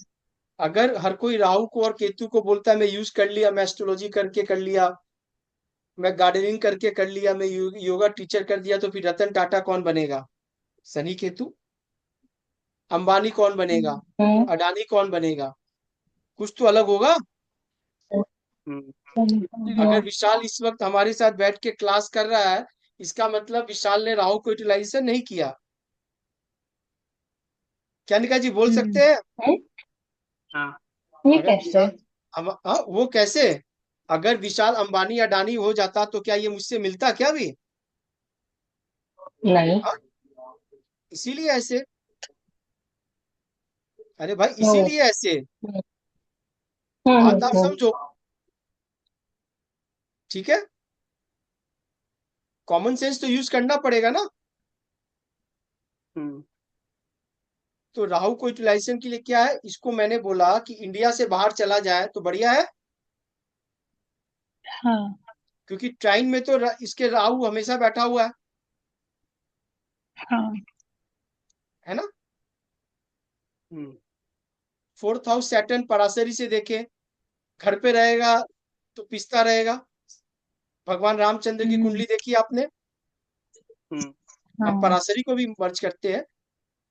अगर हर कोई राहु को और केतु को बोलता है मैं यूज कर लिया, मैं एस्ट्रोलॉजी करके कर लिया, मैं गार्डनिंग करके कर लिया, मैं योगा टीचर कर दिया, तो फिर रतन टाटा कौन बनेगा, शनि केतु। अंबानी कौन बनेगा, हम्म। अडानी कौन बनेगा, कुछ तो अलग होगा। अगर विशाल इस वक्त हमारे साथ बैठ के क्लास कर रहा है, इसका मतलब विशाल ने राहु को यूटिलाइजेशन नहीं किया। क्या निका जी बोल सकते हैं? हाँ। ये अगर कैसे? विशाल वो कैसे? अगर विशाल अंबानी अडानी हो जाता तो क्या ये मुझसे मिलता क्या भी? नहीं। हाँ? इसीलिए ऐसे। अरे भाई ओ। इसीलिए ऐसे। हम्म बात आप हम्म समझो। ठीक है, कॉमन सेंस तो यूज करना पड़ेगा ना। हम्म तो राहु को यूटिलाइजेशन के लिए क्या है, इसको मैंने बोला कि इंडिया से बाहर चला जाए तो बढ़िया है, हाँ क्योंकि ट्राइन में तो इसके राहु हमेशा बैठा हुआ हाँ है ना। हम्म फोर्थ हाउस सैटर्न पराशरी से देखे, घर पे रहेगा तो पिसता रहेगा। भगवान रामचंद्र की हम्म कुंडली देखी आपने? हम्म हम हाँ पराशरी को भी मर्ज करते हैं।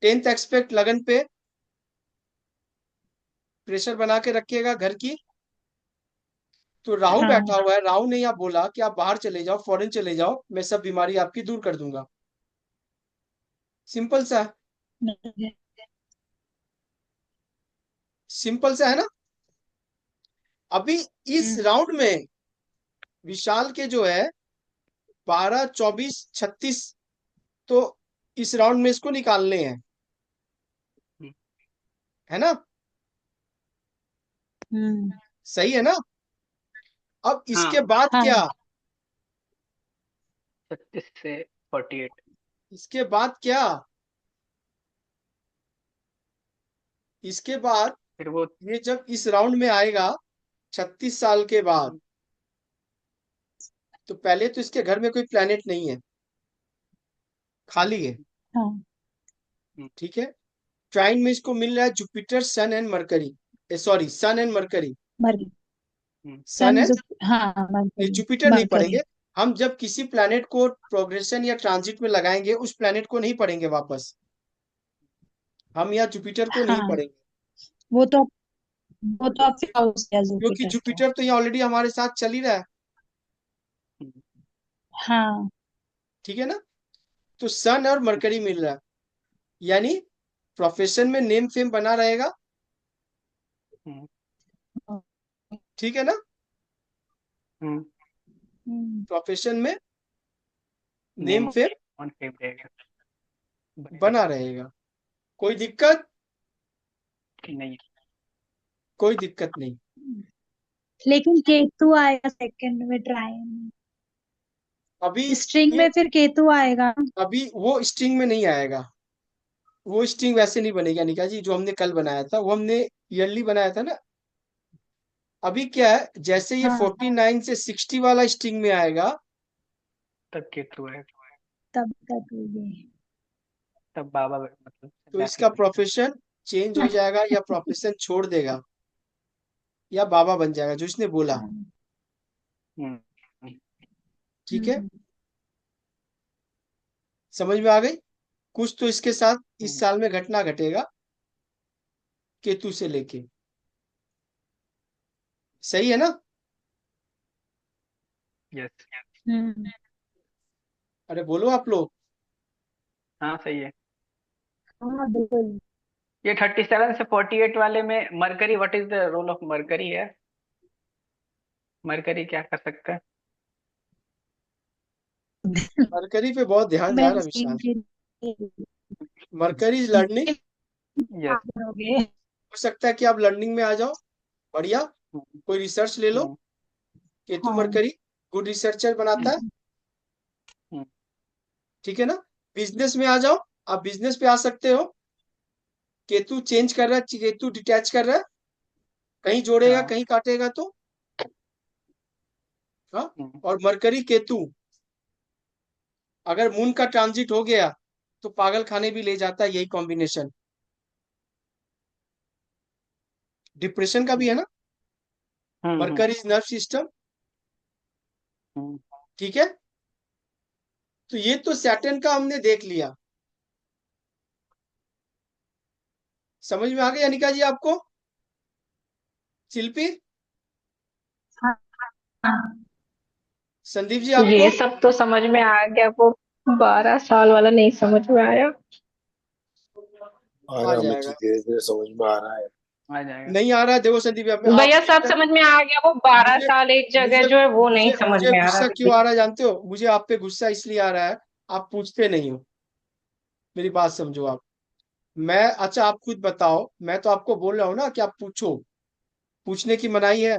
10th एक्सपेक्ट लगन पे प्रेशर बना के रखिएगा घर की। तो राहु हाँ बैठा हुआ है, राहु ने यह बोला कि आप बाहर चले जाओ, फॉरेन चले जाओ, मैं सब बीमारी आपकी दूर कर दूंगा। सिंपल सा है। सिंपल सा है ना। अभी इस हम्म राउंड में विशाल के जो है 12 24 36, तो इस राउंड में इसको निकालने हैं, हम्म, है ना। हम्म सही है ना। अब इसके हाँ। बाद हाँ क्या? 36 से 48। इसके बाद क्या? इसके बाद फिर वो ये जब इस राउंड में आएगा 36 साल के बाद, तो पहले तो इसके घर में कोई प्लेनेट नहीं है, खाली है। हाँ ठीक है, ट्राइन में इसको मिल रहा है Jupiter sun and Mercury, sorry sun and Mercury. Mercury sun and, हाँ ये मरकरी जुपिटर नहीं मरकरी पढ़ेंगे। हम जब किसी प्लैनेट को प्रोग्रेशन या ट्रांजिट में लगाएंगे, उस प्लैनेट को नहीं पढ़ेंगे वापस। हम यहाँ जुपिटर को नहीं हाँ पढ़ेंगे, वो तो वो तो अब हाउस है क्योंकि जुपिटर तो। जुपिटर तो यहाँ ऑलरेडी हमारे साथ चल ही रहा है। हाँ ठीक है ना। तो सन और मरकरी मिल रहा है, यानी प्रोफेशन में नेम फेम बना रहेगा। ठीक है ना। हम्म प्रोफेशन में name name fame on fame रहेगा, बनेगा बना रहेगा। कोई दिक्कत? कि नहीं। कोई दिक्कत नहीं। लेकिन केतु आएगा सेकंड में ट्रायन अभी स्ट्रिंग ये, में, फिर केतु आएगा। अभी वो स्ट्रिंग में नहीं आएगा। वो स्ट्रिंग वैसे नहीं बनेगा निका जी, जो हमने कल बनाया था वो हमने ईयरली बनाया था ना। अभी क्या है, जैसे ये हाँ 49 से 60 वाला स्ट्रिंग में आएगा, तब केतु है, तब तक ये तब बाबा मतलब तो सन्यासी इसका बन जाए। प्रोफेशन चेंज हो जाएगा, या प्रोफेशन छोड़ देगा, या बाबा बन जाएगा, जो इसने बोला। हाँ हम्म हम्म, ठीक है, समझ में आ गई? कुछ तो इसके साथ इस हम्म, साल में घटना घटेगा, केतु से लेके। सही है ना। यस। हम्म अरे बोलो आप लोग। हाँ सही है। हाँ बिल्कुल। ये 37 से 48 वाले में Mercury, what is the role of Mercury है? मरकरी क्या कर सकता है? मरकरी पे बहुत ध्यान जा मैं रहा है स्किन विशाल। के मरकरी इज लर्निंग। यस। हो गए। हो सकता है कि आप लर्निंग में आ जाओ, बढ़िया। कोई रिसर्च ले लो, केतु हाँ मरकरी गुड रिसर्चर बनाता है। ठीक है ना। बिजनेस में आ जाओ, आप बिजनेस पे आ सकते हो। केतु चेंज कर रहा है, केतु डिटैच कर रहा है, कहीं जोड़ेगा हाँ। कहीं काटेगा तो। हाँ। हम्म, और मरकरी केतु अगर मून का ट्रांजिट हो गया तो पागल खाने भी ले जाता है, यही कॉम्बिनेशन। डिप्रेशन का भी है ना। हम्म, मरकरी इज नर्व सिस्टम। हम्म, ठीक है, तो ये तो सैटर्न का हमने देख लिया। समझ में आ गया अनिका जी आपको? शिल्पी? हाँ संदीप जी ये आपको सब तो समझ में आ गया, वो 12 साल वाला नहीं समझ में आया। आ आ रहा, मुझे जाएगा। धीरे धीरे समझ में आ रहा है। आ जाएगा। नहीं आ रहा है, देखो संदीप जी आप भैया सब समझ में आ गया, वो 12 साल एक जगह मुझे जो है वो नहीं मुझे समझ मुझे में आ रहा गुस्सा क्यों अभी। आ रहा है जानते हो? मुझे आप पे गुस्सा इसलिए आ रहा है, आप पूछते नहीं हो। मेरी बात समझो आप। मैं अच्छा आप खुद बताओ, मैं तो आपको बोल रहा हूँ ना कि आप पूछो, पूछने की मनाही है।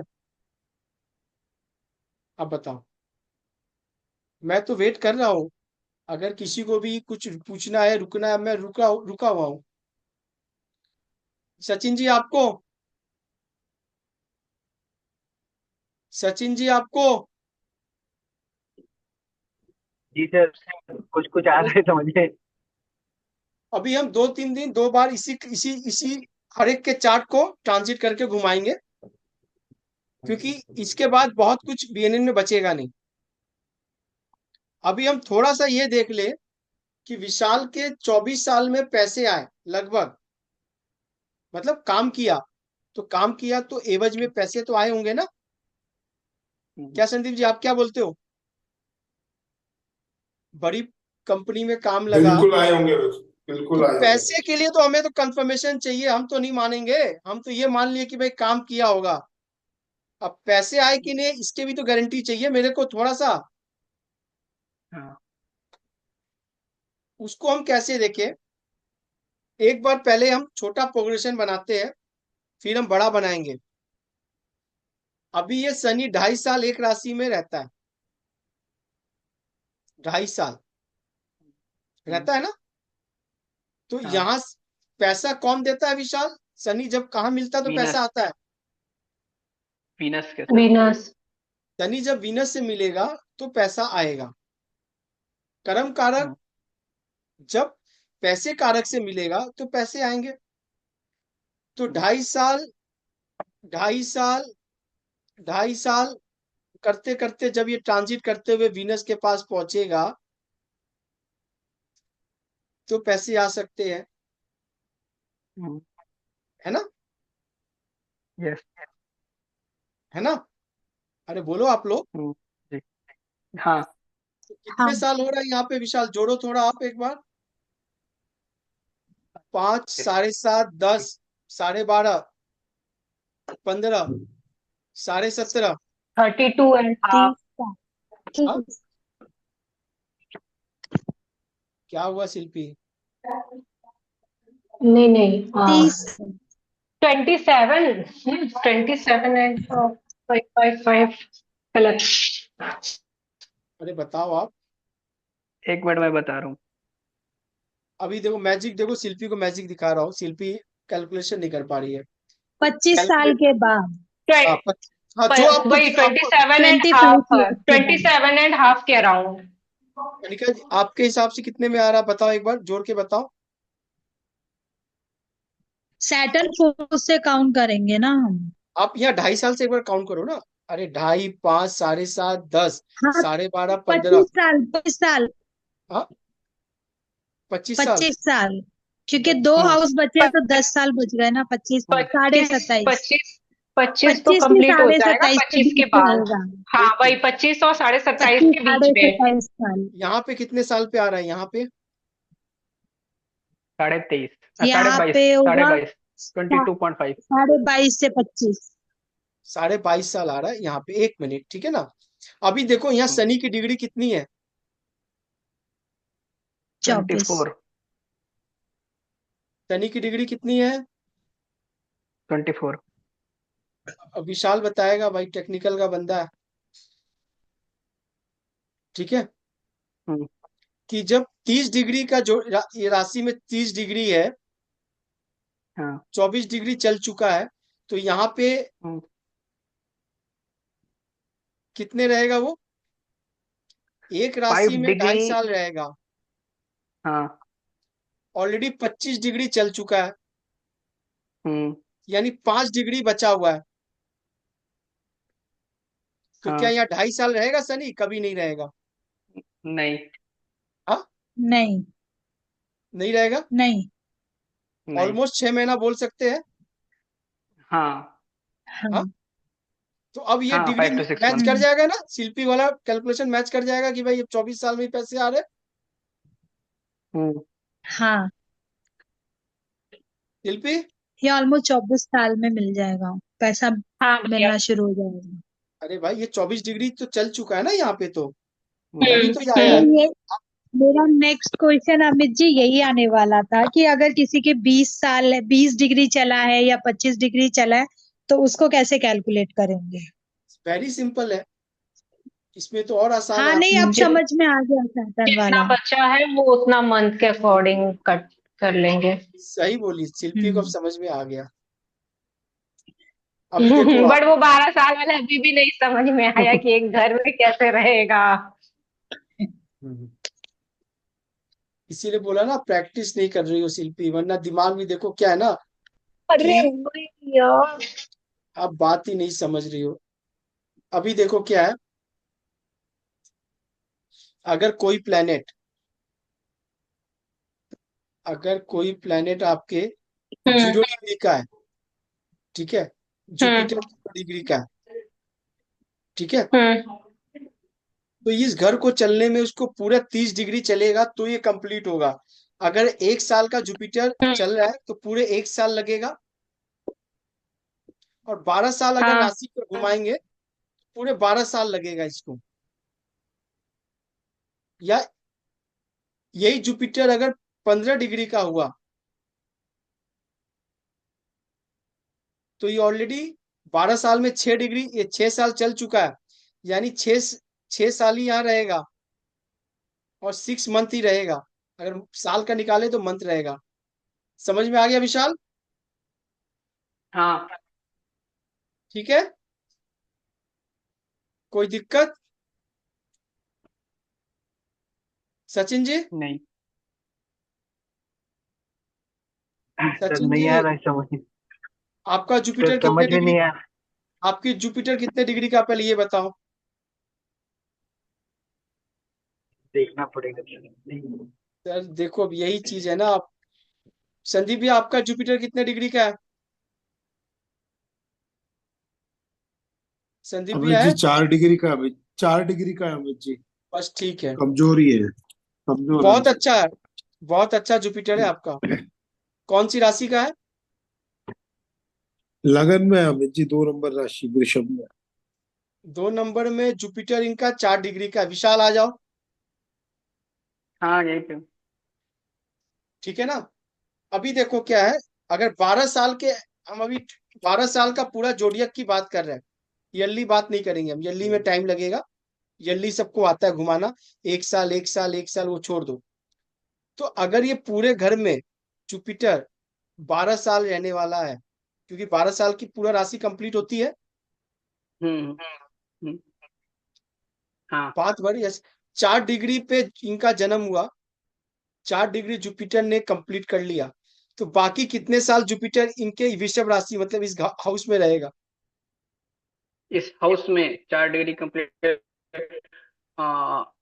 आप बताओ, मैं तो वेट कर रहा हूँ। अगर किसी को भी कुछ पूछना है, रुकना है, मैं रुका रुका हुआ हूँ। सचिन जी आपको, सचिन जी आपको, जी सर, कुछ कुछ आ अरे रहा है समझ में। अभी हम 2-3 दिन 2 बार इसी इसी इसी हर एक के चार्ट को ट्रांजिट करके घुमाएंगे, क्योंकि इसके बाद बहुत कुछ बीएनएन में बचेगा नहीं। अभी हम थोड़ा सा ये देख ले कि विशाल के 24 साल में पैसे आए लगभग, मतलब काम किया, तो काम किया तो एवज में पैसे तो आए होंगे ना? क्या संदीप जी आप क्या बोलते हो? बड़ी कंपनी में काम लगा, बिल्कुल आए होंगे, तो बिल्कुल आए होंगे। पैसे के लिए तो हमें तो कंफर्मेशन चाहिए, हम तो नहीं मानेंगे। हम तो ये मान लिए कि भाई काम किया होगा। अब पैसे आए कि नहीं इसके भी तो गारंटी चाहिए मेरे को थोड़ा सा। हाँ। उसको हम कैसे देखें? एक बार पहले हम छोटा प्रोग्रेशन बनाते हैं, फिर हम बड़ा बनाएंगे। अभी ये शनि 2.5 साल एक राशि में रहता है, 2.5 साल हम्म, रहता है ना? तो हाँ। यहाँ पैसा कौन देता है विशाल? शनि जब कहाँ मिलता है तो पैसा वीनस, आता है। वीनस के साथ। वीनस। शनि जब वीनस से मिलेगा तो पैसा आएगा। कर्म कारक हाँ। जब पैसे कारक से मिलेगा तो पैसे आएंगे। तो 2.5 साल, 2.5 साल, 2.5 साल करते करते जब ये ट्रांजिट करते हुए वीनस के पास पहुंचेगा तो पैसे आ सकते हैं, हम्म, है ना? यस। है ना? अरे बोलो आप लोग। जी। हाँ। तो हाँ। कितने साल हो रहा है यहाँ पे विशाल? जोड़ो थोड़ा आप एक बार। 5, 7.5, 10, 12.5, 15, 17.5। 32.5। 30 हाँ, क्या हुआ शिल्पी? नहीं नहीं, 30 27। 27.555 गलत। अरे बताओ आप। एक मिनट मैं बता रहा हूँ। अभी देखो मैजिक, देखो शिल्पी को मैजिक दिखा रहा हूँ, शिल्पी कैलकुलेशन नहीं कर पा रही है। 25 साल कैलकुलेट, के बाद हाँ हाँ जो आपको वही ट्वेंटी आपको सेवन एंड 25 हाफ ईयर्स के ट्वेंटी बाद सेवन एंड हाफ के अराउंड। कनिका जी आपके हिसाब से कितने में आ रहा है? बताओ एक बार जोड़ के बताओ। सैटर्न फोर्स से काउंट करेंगे ना हम। आप यहाँ 2.5 साल से एक बार काउंट करो ना। अरे 2.5, 5, 7.5, 10, हाँ, 12.5, 15। 25 साल, 25 साल, हाँ, 25 साल। 25 साल, क्योंकि 2 25। हाउस बचे हैं तो 10 साल बच गए ना। 25, हाँ, साढ़े 25 27, 25 25 तो 25 से कंप्लीट हो साढ़े जाएगा सत्ताईस के 25 के बीच बाद। रहेगा। हाँ एक वही मिनट, 25 और 27.5 25 के बीच साढ़े में। 27 साल। यहाँ पे कितने साल पे आ रहा है यहाँ पे? 23.5, साढ़े यहाँ बाईस, पे साढ़े होगा बाईस 22.5। 22.5 से 25। 22.5 साल आ रहा है यहाँ पे। 1 मिनट, ठीक है ना? अभी देखो यहाँ शनि की डिग्री कितनी है? 24। 24। शनि की डिग्री कितनी है? 24। अब विशाल बताएगा, भाई टेक्निकल का बंदा है। ठीक है, हम्म। कि जब 30 डिग्री का जो ये राशि में 30 डिग्री है, हाँ। 24 डिग्री चल चुका है, तो यहाँ पे हम्म, कितने रहेगा वो? एक राशि फाइव में ढाई डिग्री साल रहेगा। हाँ। ऑलरेडी 25 डिग्री चल चुका है, हम्म। यानी 5 डिग्री बचा हुआ है। तो क्या हाँ। यहाँ 2.5 साल रहेगा शनि? कभी नहीं रहेगा। नहीं। हाँ, नहीं, नहीं रहेगा। नहीं। नहीं। ऑलमोस्ट 6 महीना बोल सकते हैं। हाँ। हाँ, हाँ, तो अब ये हाँ, डिग्री 5 to 6 मैच months। कर जाएगा ना, शिल्पी वाला कैलकुलेशन मैच कर जाएगा कि भाई ये 24 साल में ही पैसे आ रहे हैं। हम्म। हाँ, शिल्पी, ये ऑलमोस्ट 24 साल में मिल जाएगा, पैसा हाँ भैया। मिलना शुरू हो जाएगा। अरे भाई ये 24 डिग्री तो चल चुका है ना यहाँ पे, तो तभी हम्म। तो ये आया तो है। ये मेरा नेक्स्ट क्वेश्चन अमित जी यही आने वाला था कि अगर किसी के 20 साल 20 डिग्री चला है या 25 डिग्री चला है, तो उसको कैसे कैलकुलेट करेंगे? वेरी सिंपल है, इसमें तो और आसान है। हाँ आप नहीं, अब जि- समझ में आ गया पैटर्न जितना वाला। बचा है वो उतना मंथ के अकॉर्डिंग कट कर लेंगे। सही बोली शिल्पी को, अब हम्म। समझ में आ गया। अभी देखो आप। बट वो 12 साल वाला अभी भी नहीं समझ में आया कि एक घर में कैसे रहेगा। हम्म, इसीलिए बोला ना प्रैक्टिस नहीं कर रही हो शिल्पी, वरना दिमाग में देखो क्या है ना अरे कि वही यार। आप बात ही नहीं समझ रही हो। अभी देखो क्या है, अगर कोई प्लेनेट अगर कोई प्लेनेट आपके हम्म। 0 डिग्री का है, ठीक है, जुपिटर हम्म। 0 डिग्री का है, ठीक है, हम्म। तो इस घर को चलने में उसको पूरा 30 डिग्री चलेगा तो ये कंप्लीट होगा। अगर 1 साल का जुपिटर हम्म। चल रहा है तो पूरे 1 साल लगेगा, और 12 साल अगर हाँ। राशि पर घुमाएंगे पूरे 12 साल लगेगा इसको। या यही जुपिटर अगर 15 डिग्री का हुआ तो ये ऑलरेडी 12 साल में 6 डिग्री, ये 6 साल चल चुका है, यानी 6 साल ही यहाँ रहेगा, और 6 मंथ ही रहेगा। अगर साल का निकाले तो मंथ रहेगा। समझ में आ गया विशाल? हाँ। ठीक है, कोई दिक्कत? सचिन जी, नहीं सर, सचिन नहीं जी, आ रहा है समझ। आपका सर जुपिटर कितने समझ में डिग्री नहीं आ रहा। आपकी जुपिटर कितने डिग्री का, पहले ये बताओ। देखना पड़ेगा सर। नहीं। सर देखो, अब यही चीज है ना। आप संदीप जी, आपका जुपिटर कितने डिग्री का है? संदीप भी अमित है? जी 4 डिग्री का है, अमित 4 डिग्री का है अमित जी। बस ठीक है, कमजोरी है, कमजोर है बहुत अमित अच्छा है, बहुत अच्छा जुपिटर है आपका। जी। कौन सी राशि का है? लगन में है अमित जी, 2 नंबर राशि वृषभ में। 2 नंबर में जुपिटर इनका 4 डिग्री का है। विशाल आ जाओ, हाँ, यही पे। ठीक है ना। अभी देखो क्या है, अगर 12 साल के, हम अभी 12 साल का पूरा जोडियक की बात कर रहे हैं, ईयरली बात नहीं करेंगे हम, ईयरली में टाइम लगेगा, ईयरली सबको आता है घुमाना। 1 साल 1 साल 1 साल वो छोड़ दो। तो अगर ये पूरे घर में जुपिटर 12 साल रहने वाला है, क्योंकि 12 साल की पूरा राशि कंप्लीट होती है। हम्म। हम्म। हाँ। बात बड़ी है, 4 डिग्री पे इनका जन्म हुआ, 4 डिग्री जुपिटर ने कंप्लीट कर लिया, तो बाकी कितने साल जुपिटर इनके वृषभ राशि मतलब इस हाउस में रहेगा? इस हाउस में 4 डिग्री कंप्लीट।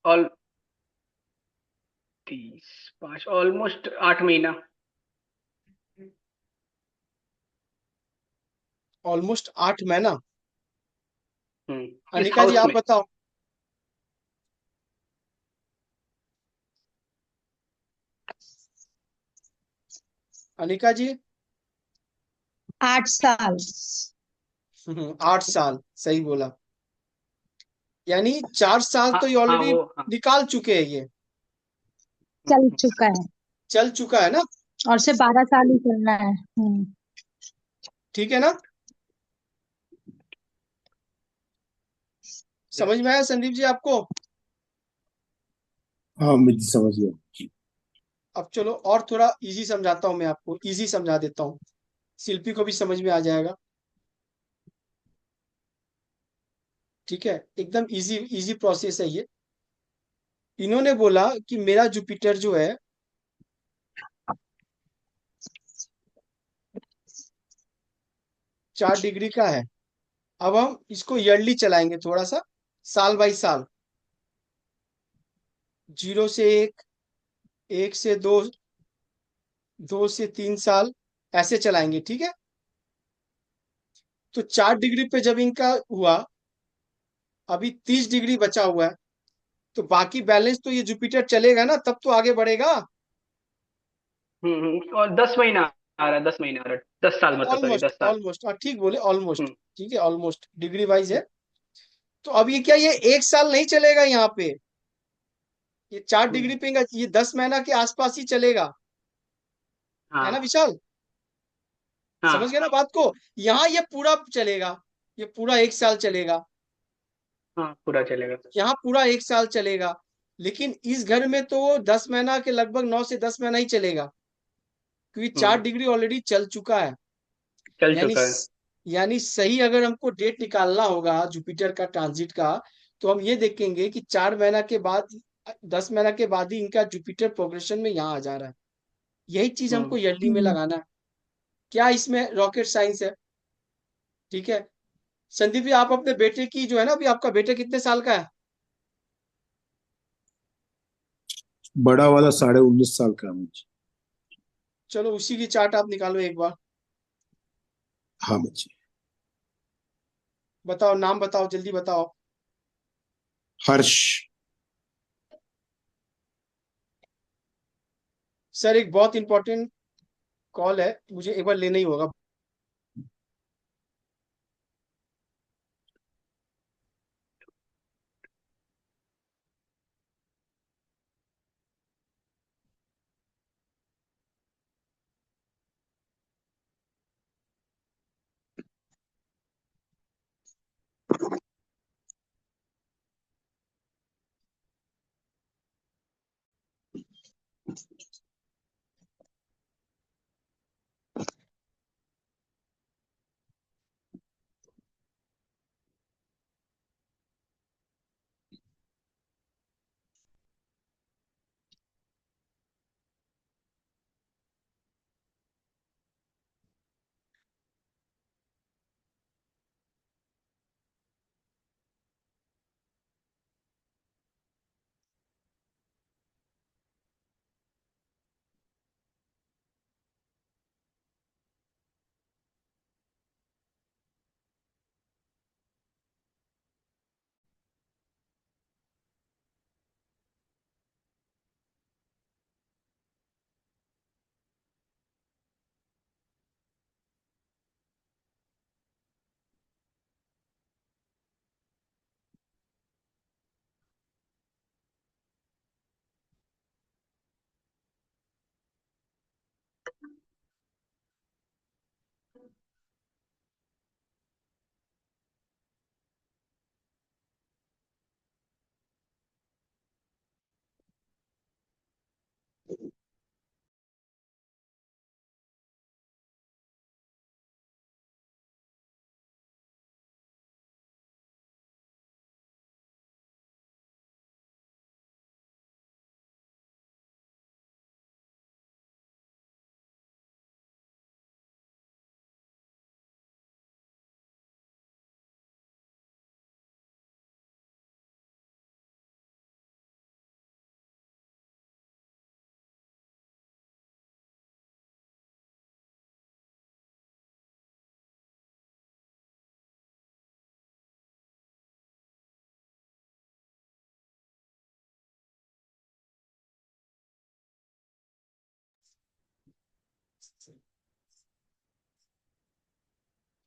ऑल 30 5 ऑलमोस्ट 8 महीना। ऑलमोस्ट 8 महीना। इस अनिका जी हाउस आप में। बताओ। अनिका जी, 8 साल। 8 साल सही बोला, यानी 4 साल हाँ तो ये हाँ, ऑलरेडी वो हाँ। निकाल चुके हैं ये, चल चुका है, चल चुका है ना। और सिर्फ 12 साल ही चलना है। ठीक है ना, समझ में आया संदीप जी आपको? हाँ अमित जी समझ गया। अब चलो और थोड़ा इजी समझाता हूँ, मैं आपको इजी समझा देता हूँ, शिल्पी को भी समझ में आ जाएगा। ठीक है, एकदम इजी इजी प्रोसेस है ये। इन्होंने बोला कि मेरा जुपिटर जो है 4 डिग्री का है। अब हम इसको ईयरली चलाएंगे थोड़ा सा, साल बाई साल, 0 से 1, 1 से 2, 2 से 3 साल, ऐसे चलाएंगे, ठीक है। तो 4 डिग्री पे जब इनका हुआ, अभी 30 डिग्री बचा हुआ है, तो बाकी बैलेंस तो ये जुपिटर चलेगा ना, तब तो आगे बढ़ेगा। और 10 महीना आ रहा है, 10 महीना आ रहा है, 10 साल मतलब, सॉरी ऑलमोस्ट 10 साल। ऑलमोस्ट, हाँ ठीक बोले, ऑलमोस्ट। हम्म। ठीक है, ऑलमोस्ट डिग्री वाइज है। तो अब ये क्या, ये 1 साल नहीं चलेगा यहाँ पे, ये 4 डिग्री हम्म। पे ये 10 महीना के आसपास ही चलेगा। है ना हाँ। विशाल? समझ हाँ। गए ना बात को? यहाँ ये पूरा चलेगा, ये पूरा 1 साल चलेगा, हाँ पूरा चलेगा। यहाँ पूरा 1 साल चलेगा। लेकिन इस घर में तो 10 महीना के लगभग 9 से 10 महीना ही चलेगा, क्योंकि चार हम्म। डिग्री ऑलरेडी चल चुका है। चल यानी चुका है। यानी सही अगर हमको डेट निकालना होगा जुपिटर का ट्रांजिट का, तो हम ये देखेंगे कि 4 महीना के बाद, 10 महीना के बाद ही इनका जुपिटर प्रोग्रेशन में यहाँ आ जा रहा है। यही चीज हमको हम्म। ईयरली में लगाना है। क्या इसमें रॉकेट साइंस है? ठीक है। संदीप जी, आप अपने बेटे की जो है ना, अभी आपका बेटे कितने साल का है? बड़ा वाला 19.5 साल का है मुझे। चलो उसी की चार्ट आप निकालो एक बार। हाँ बच्चे। बताओ, नाम बताओ, जल्दी बताओ। हर्ष। सर एक बहुत इंपॉर्टेंट कॉल है, मुझे एक बार लेना ही होगा।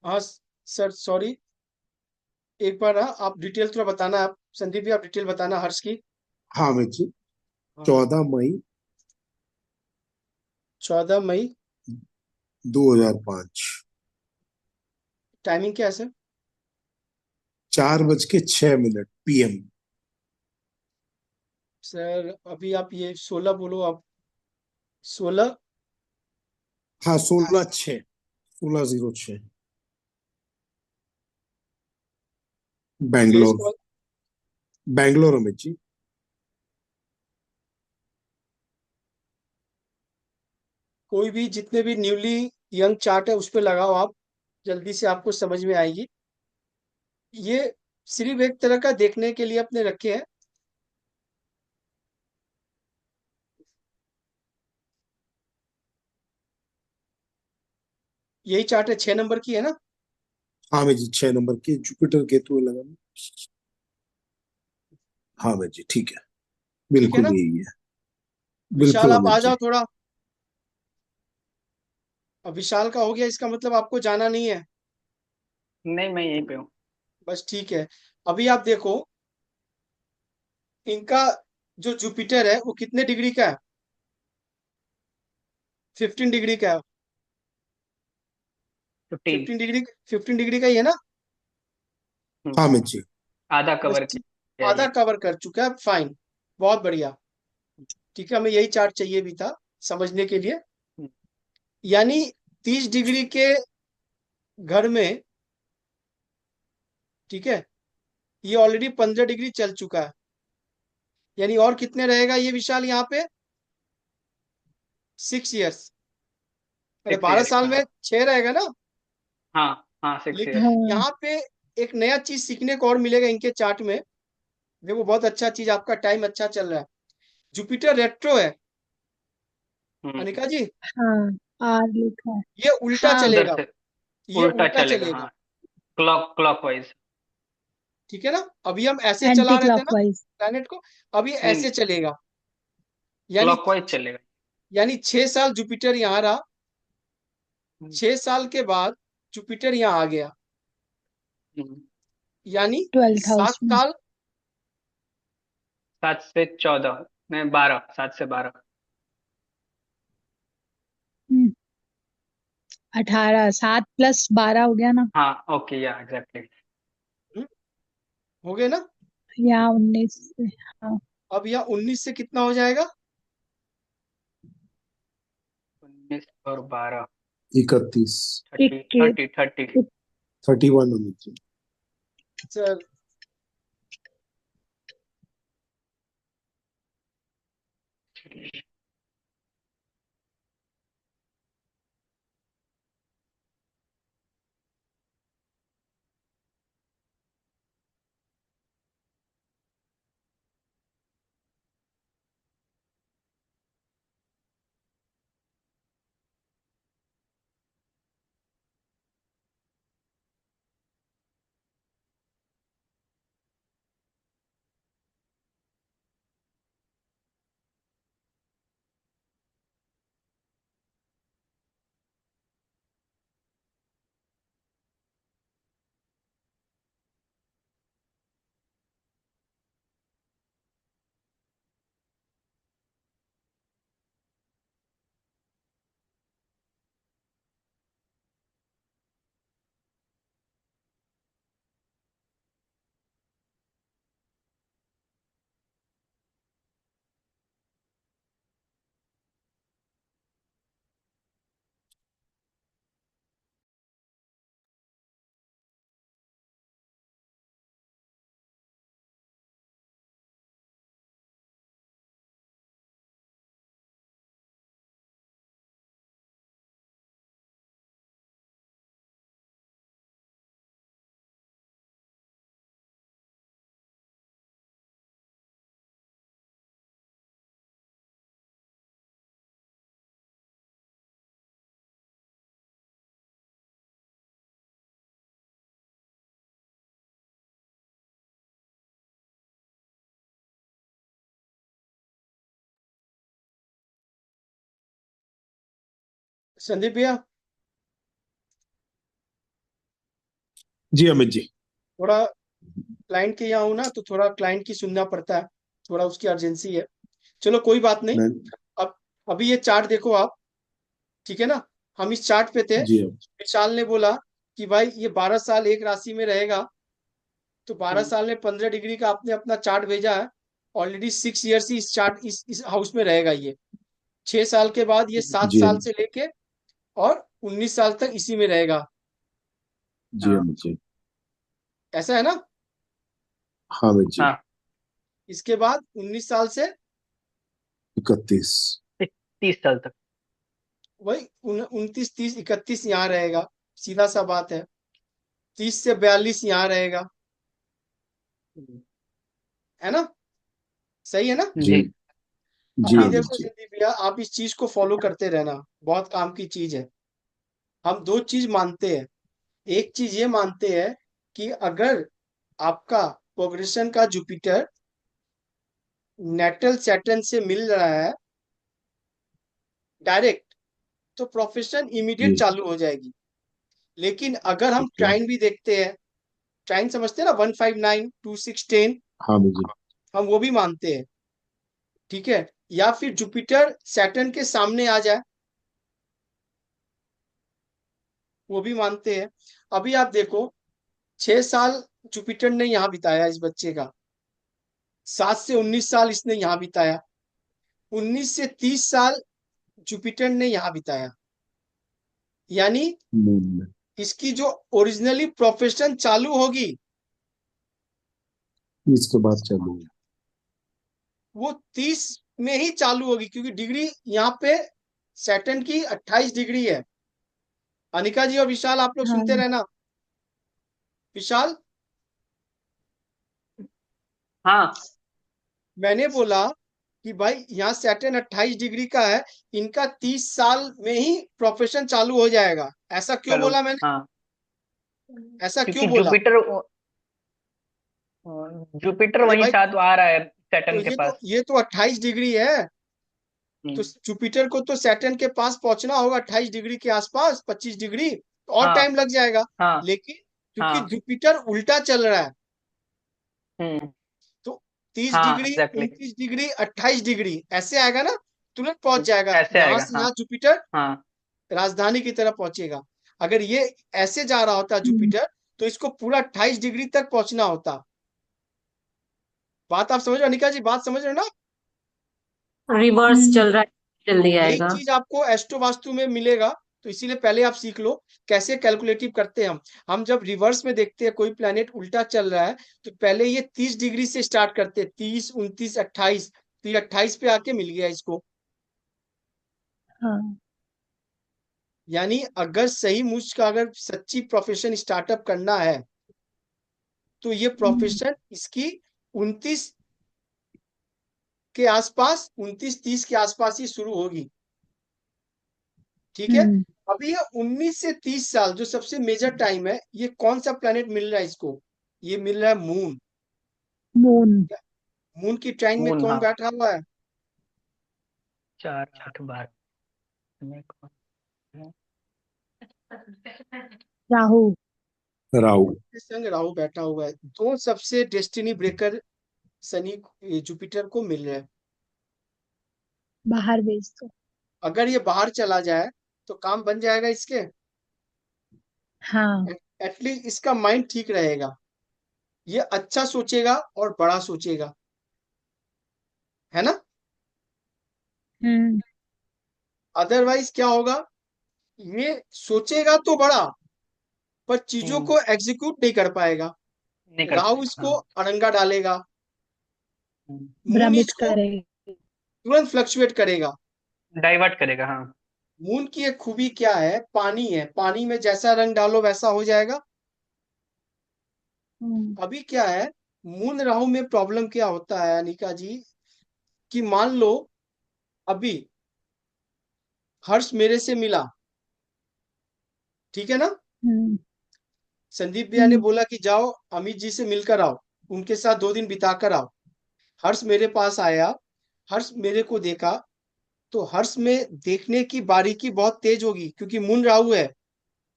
हाँ सर, सॉरी। एक बार आप डिटेल थोड़ा बताना, आप संदीप जी आप डिटेल बताना हर्ष की। हाँ बच्चे। हाँ। 14 मई 14 मई। 2005। टाइमिंग क्या है सर? 4:06 PM। सर अभी आप ये 16 बोलो आप। 16। हाँ 16/6, 16/06। प्लेस बैंगलोर। कॉल। बैंगलोर में बच्ची। कोई भी जितने भी न्यूली यंग चार्ट है उस पे लगाओ आप, जल्दी से आपको समझ में आएगी। ये सिर्फ एक तरह का देखने के लिए अपने रखे हैं। यही चार्ट है, 6 नंबर की है ना? हाँ मैं जी, 6 नंबर के जुपिटर केतु लगा। हाँ मैं जी, ठीक है, ठीक है बिल्कुल ना? यही है। विशाल बिल्कुल आप अमित आ जी। जाओ थोड़ा। अब विशाल का हो गया, इसका मतलब आपको जाना नहीं है। नहीं, मैं यहीं पे हूँ। बस ठीक है। अभी आप देखो, इनका जो जुपिटर है वो कितने डिग्री का है? 15 डिग्री का है। 15। 15 डिग्री, 15 डिग्री का ही है ना? हम्म, हाँ अमित जी। आधा बस कवर किया आधा ये। कवर कर चुका है, फाइन। बहुत बढ़िया। ठीक है, हमें यही चार्ट चाहिए भी था समझने के लिए। हम्म, यानी 30 डिग्री के घर में, ठीक है, ये ऑलरेडी 15 डिग्री चल चुका है। यानी और कितने रहेगा ये विशाल यहाँ पे? 6 इयर्स। अरे 6 ईयर। 12 साल हाँ, में 6 रहेगा ना? हाँ, हाँ, 6 ईयर। लेकिन हाँ। यहाँ पे एक नया चीज सीखने को और मिलेगा इनके चार्ट में। देखो, बहुत अच्छा चीज, आपका टाइम अच्छा चल रहा है। जुपिटर रेट्रो है हम्म। अनिका जी। हाँ, आर लिखा है। ये उल्टा हाँ। उधर चलेगा। से ये उल्टा उल्टा चलेगा, चलेगा। हाँ। क्लॉकवाइज। ठीक है ना? अभी हम ऐसे एंटी चला रहे थे ना क्लॉकवाइज। प्लैनेट को, अब ये नहीं, ऐसे चलेगा। यानी क्लॉकवाइज चलेगा। 6 साल जुपिटर यहाँ रहा। हम्म, 6 साल के बाद जुपिटर यहाँ आ गया। हम्म। यानी 12th सात हाउस में। साल 7 से 14, नहीं, 12, 7 से 12। 18, 7 + 12 हो गया ना? हाँ, ओके, या एग्जैक्टली। हम्म, हो गए ना? या 19 से। हाँ। अब यहाँ 19 से कितना हो जाएगा? 19 और 12। 31। 30, इक्के 30, 30। 31 अमित जी। सर, संदीप भैया, जी अमित जी। थोड़ा क्लाइंट के यहाँ हूँ ना, तो थोड़ा क्लाइंट की सुनना पड़ता है। थोड़ा उसकी अर्जेंसी है। चलो कोई बात नहीं। मैं अब अभी ये चार्ट देखो आप। ठीक है ना? हम इस चार्ट पे थे। जी अब। विशाल ने बोला कि भाई ये 12 साल एक राशि में रहेगा। तो 12 साल में 15 डिग्री का आपने अपना चार्ट भेजा है। ऑलरेडी 6 ईयर्स ही इस चार्ट इस हाउस में रहेगा ये। 6 साल के बाद ये सात जी साल से लेके और 19 साल तक इसी में रहेगा। जी हाँ, अमित जी। ऐसा है ना? हाँ अमित जी। हाँ। इसके बाद 19 साल से 31। 30 साल तक। वही 29, 30, 31 यहाँ रहेगा। सीधा सा बात है। 30 से 42 यहाँ रहेगा। है ना? सही है ना? जी जी। जी अभी हाँ। अमित देखो जी। संदीप भैया, आप इस चीज को फॉलो करते रहना। बहुत काम की चीज है। हम दो चीज मानते हैं। एक चीज ये मानते हैं कि अगर आपका प्रोग्रेशन का जुपिटर नेटल सैटर्न से मिल रहा है डायरेक्ट, तो प्रोफेशन इमीडिएट जी। चालू हो जाएगी। लेकिन अगर हम ओके। ट्राइन भी देखते हैं, ट्राइन समझते हैं ना, 159 2610, हाँ जी। हम वो भी मानते हैं। ठीक है, या फिर जुपिटर सैटर्न के सामने आ जाए, वो भी मानते हैं। अभी आप देखो, 6 साल जुपिटर ने यहाँ बिताया इस बच्चे का, 7 से 19 साल इसने यहाँ बिताया, 19 से 30 साल जुपिटर ने यहाँ बिताया। यानी मून में। इसकी जो ओरिजिनली प्रोफेशन चालू होगी, इसके बाद चालू हुआ। वो 30 में ही चालू होगी, क्योंकि डिग्री यहाँ पे सैटर्न की 28 डिग्री है। अनिका जी और विशाल, आप लोग सुनते हाँ। रहना। विशाल, हाँ। मैंने बोला कि भाई यहाँ सैटर्न 28 डिग्री का है, इनका 30 साल में ही प्रोफेशन चालू हो जाएगा। ऐसा क्यों चलो। बोला मैंने? हाँ, ऐसा क्योंकि क्यों बोला? जुपिटर अरे वहीं भाई, साथ आ रहा है तो सैटर्न के पास। ये तो 28 डिग्री है, तो हम्म, जुपिटर को तो सैटर्न के पास पहुंचना होगा 28 डिग्री के आसपास, 25 डिग्री, तो और हाँ। टाइम लग जाएगा। हाँ। लेकिन क्योंकि हाँ। जुपिटर उल्टा चल रहा है, हम्म। तो 30 हाँ, डिग्री एग्जैक्टली। 29 डिग्री 28 डिग्री ऐसे आएगा ना, तुरंत पहुंच जाएगा ऐसे यहां आएगा, से। हाँ। यहाँ जुपिटर हाँ। राजधानी की तरफ पहुंचेगा। अगर ये ऐसे जा रहा होता हम्म, जुपिटर, तो इसको पूरा 28 डिग्री तक पहुंचना होता। बात आप समझ रहे हो अनिका जी? बात समझ रहे हो ना? रिवर्स हम्म, चल रहा है, जल्दी यही आएगा। चीज आपको एस्ट्रो वास्तु में मिलेगा। तो इसीलिए पहले आप सीख लो कैसे कैलकुलेटिव करते हैं हम जब रिवर्स में देखते हैं कोई प्लेनेट उल्टा चल रहा है, तो पहले ये 30 डिग्री से स्टार्ट करते हैं, 30 29 28, तो ये 28 पे आके मिल गया इसको। हाँ। यानी अगर सही मुझ का अगर सच्ची प्रोफेशन स्टार्टअप करना है, तो ये हम्म, प्रोफेशन इसकी 29 के आसपास, 29 30 के आसपास ही शुरू होगी। ठीक है। हम्म, अभी ये 19 से 30 साल जो सबसे मेजर टाइम है, ये कौन सा प्लेनेट मिल रहा है इसको? ये मिल रहा है मून। मून। मून की ट्राइन में मून, कौन हाँ। बैठा हुआ है? 4 8 12 में कौन है? राहु। राहु। इसके संग राहु बैठा हुआ है। दो सबसे डेस्टिनी ब्रेकर शनि ये जुपिटर को मिल रहे हैं। बाहर भेज दो। अगर ये बाहर चला जाए, तो काम बन जाएगा इसके। हाँ। एटलीस्ट इसका माइंड ठीक रहेगा, ये अच्छा सोचेगा और बड़ा सोचेगा, है ना? हम्म, अदरवाइज क्या होगा, ये सोचेगा तो बड़ा, पर चीजों हम्म, को एग्जीक्यूट नहीं कर पाएगा। नहीं कर राहु पाएगा, इसको हाँ। अड़ंगा डालेगा, मून भ्रमित इसको करेगा। तुरंत फ्लक्चुएट करेगा। डाइवर्ट करेगा, हाँ। मून की एक खूबी क्या है, पानी में जैसा रंग डालो वैसा हो जाएगा। हम्म, अभी क्या है, मून राहु में प्रॉब्लम क्या होता है अनिका जी, कि मान लो अभी हर्ष मेरे से मिला, ठीक है ना, हम्म, संदीप भैया ने हम्म, बोला कि जाओ अमित जी से मिलकर आओ, उनके साथ 2 दिन बिता कर आओ। हर्ष मेरे पास आया, हर्ष मेरे को देखा, तो हर्ष में देखने की बारीकी बहुत तेज होगी, क्योंकि मून राहु है।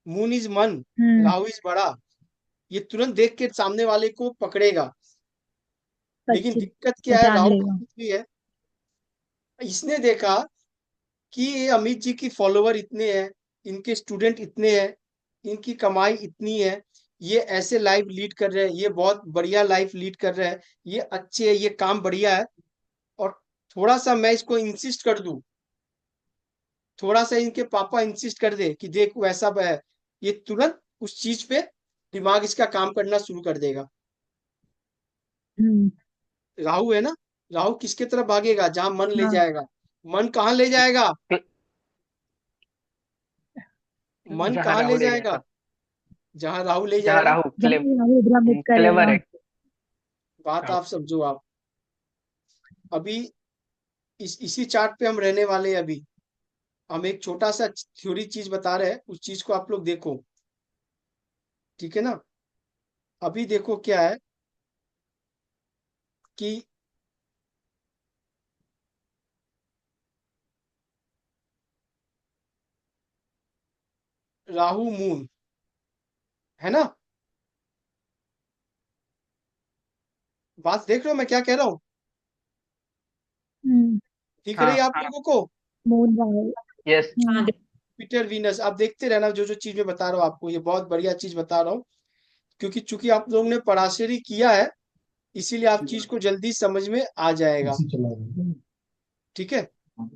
मून इज मन, हम्म, राहु इज बड़ा, ये तुरंत देख के सामने वाले को पकड़ेगा। लेकिन सच्ची दिक्कत क्या है, पहचान राहु लेगा। का कुछ भी है, इसने देखा कि ये अमित जी की फॉलोवर इतने हैं, इनके स्टूडेंट इतने हैं, इनकी कमाई इतनी है, ये ऐसे लाइफ लीड कर रहे हैं, ये बहुत बढ़िया लाइफ लीड कर रहे हैं, ये अच्छे है, ये काम बढ़िया है, और थोड़ा सा मैं इसको इंसिस्ट कर दूं, थोड़ा सा इनके पापा इंसिस्ट कर दे कि देख वैसा है, ये तुरंत उस चीज पे दिमाग इसका काम करना शुरू कर देगा। हम्म, राहु है ना, राहु किसके तरफ भागेगा? जहां मन ले हाँ। जाएगा। मन कहाँ ले जाएगा? मन जहाँ कहाँ राहु ले ले जाएगा? जाएगा। जहां राहु ले जहाँ जाएगा। राहु जहाँ राहु भ्रमित क्लेवर करेगा। है। बात राहु। आप समझो आप। अभी इसी चार्ट पे हम रहने वाले हैं। अभी हम एक छोटा सा थ्योरी चीज बता रहे हैं, उस चीज को आप लोग देखो। ठीक है ना। अभी देखो क्या है कि राहु मून है ना, बात देख रहे हो मैं क्या कह रहा हूँ, हम्म। दिख रही हाँ। है आप लोगों को। मून राहु। यस। हाँ। जुपिटर वीनस आप देखते रहना, जो जो चीज मैं बता रहा हूँ आपको, ये बहुत बढ़िया चीज बता रहा हूँ, क्योंकि चूंकि आप लोगों ने पराशरी किया है, इसीलिए आप चीज को जल्दी समझ में आ जाएगा। ऐसे चला रहे हैं। ठीक है। हाँ,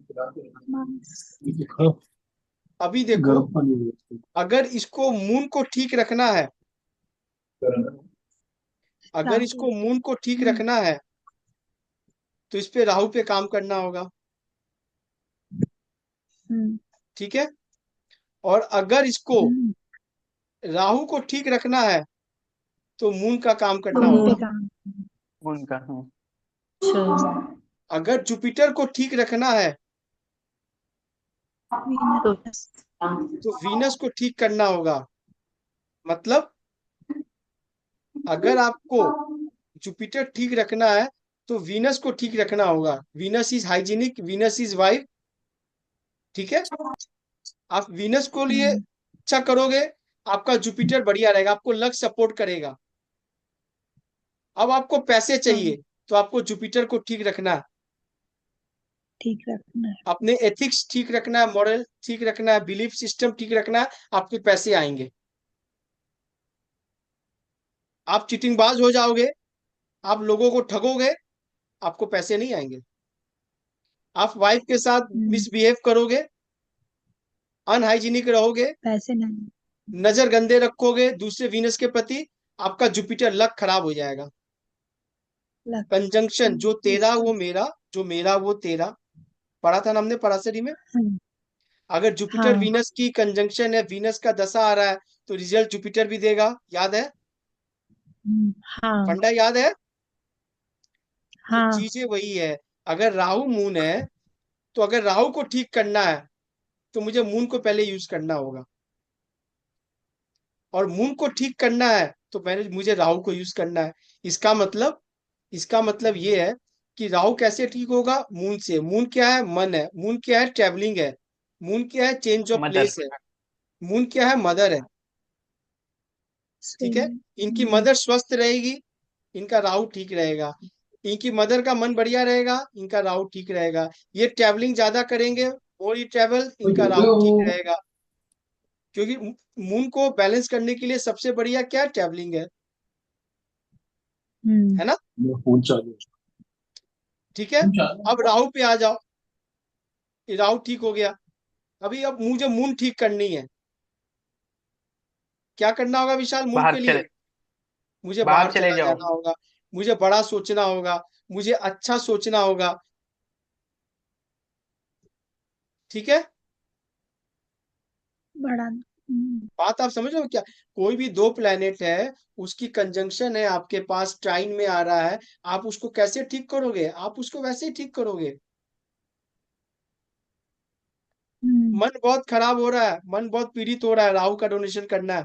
अभी देखो, गर्म पानी है। अगर इसको मून को ठीक रखना है, अगर राहु। इसको मून को ठीक हम्म। रखना है, तो इस पे राहु पे काम करना होगा। हम्म। ठीक है। और अगर इसको हम्म। राहु को ठीक रखना है, तो मून का काम करना मून पे होगा। काम। उनका हाँ। अच्छा। अगर जुपिटर को ठीक रखना है, वीनस। तो वीनस को ठीक करना होगा। मतलब अगर आपको जुपिटर ठीक रखना है, तो वीनस को ठीक रखना होगा। Venus is hygienic, Venus is wife. ठीक है। आप वीनस को लिए हम्म। अच्छा करोगे, आपका जुपिटर बढ़िया रहेगा, आपको लक सपोर्ट करेगा। अब आपको पैसे हाँ, चाहिए, तो आपको जुपिटर को ठीक रखना है, ठीक रखना है। अपने एथिक्स ठीक रखना है, मॉरल ठीक रखना है, बिलीफ सिस्टम ठीक रखना है, आपके पैसे आएंगे। आप चिटिंगबाज हो जाओगे, आप लोगों को ठगोगे, आपको पैसे नहीं आएंगे। आप वाइफ के साथ हम्म। मिसबिहेव करोगे, अनहाइजीनिक रहोगे, पैसे नहीं। नजर गंदे रखोगे दूसरे वीनस के प्रति, आपका जुपिटर लक खराब हो जाएगा। लग। कंजंक्शन, जो तेरा इसका। वो मेरा, जो मेरा वो तेरा, पढ़ा था ना हमने पराशरी में। हम्म। अगर जुपिटर हाँ। वीनस की कंजंक्शन है, वीनस का दशा आ रहा है, तो रिजल्ट जुपिटर भी देगा। याद है, हाँ। फंडा याद है। तो हाँ। चीजें वही है। अगर राहु मून है, तो अगर राहु को ठीक करना है, तो मुझे मून को पहले यूज करना होगा, और मून को ठीक करना है, तो पहले मुझे राहु को यूज करना है। इसका मतलब, इसका मतलब ये है कि राहु कैसे ठीक होगा, मून से। मून क्या है, मन है। मून क्या है, ट्रेवलिंग है। मून क्या है, चेंज ऑफ मदर। प्लेस है। मून क्या है, मदर है। ठीक सही है। है। इनकी मदर स्वस्थ रहेगी, इनका राहु ठीक रहेगा। इनकी मदर का मन बढ़िया रहेगा, इनका राहु ठीक रहेगा। ये ट्रैवलिंग ज्यादा करेंगे, और ये ट्रैवल, इनका राहु ठीक रहेगा। क्योंकि मून को बैलेंस करने के लिए सबसे बढ़िया क्या, ट्रैवलिंग हम्म। है ना। मेरा फोन चालू है। ठीक है। फोन चालू अब राहु पे आ जाओ, ये राहु ठीक हो गया। अभी अब मुझे मून ठीक करनी है, क्या करना होगा विशाल मून बाहर के लिए। चले, मुझे बाहर बाहर चले चला जाओ। जाना होगा, मुझे बड़ा सोचना होगा, मुझे अच्छा सोचना होगा। ठीक है। बड़ा। बात आप समझ रहे हो क्या। कोई भी दो प्लेनेट है, उसकी कंजंक्शन है आपके पास, ट्राइन में आ रहा है, आप उसको कैसे ठीक करोगे, आप उसको वैसे ही ठीक करोगे। हम्म। मन बहुत खराब हो रहा है, मन बहुत पीड़ित हो रहा है, राहु का डोनेशन करना है।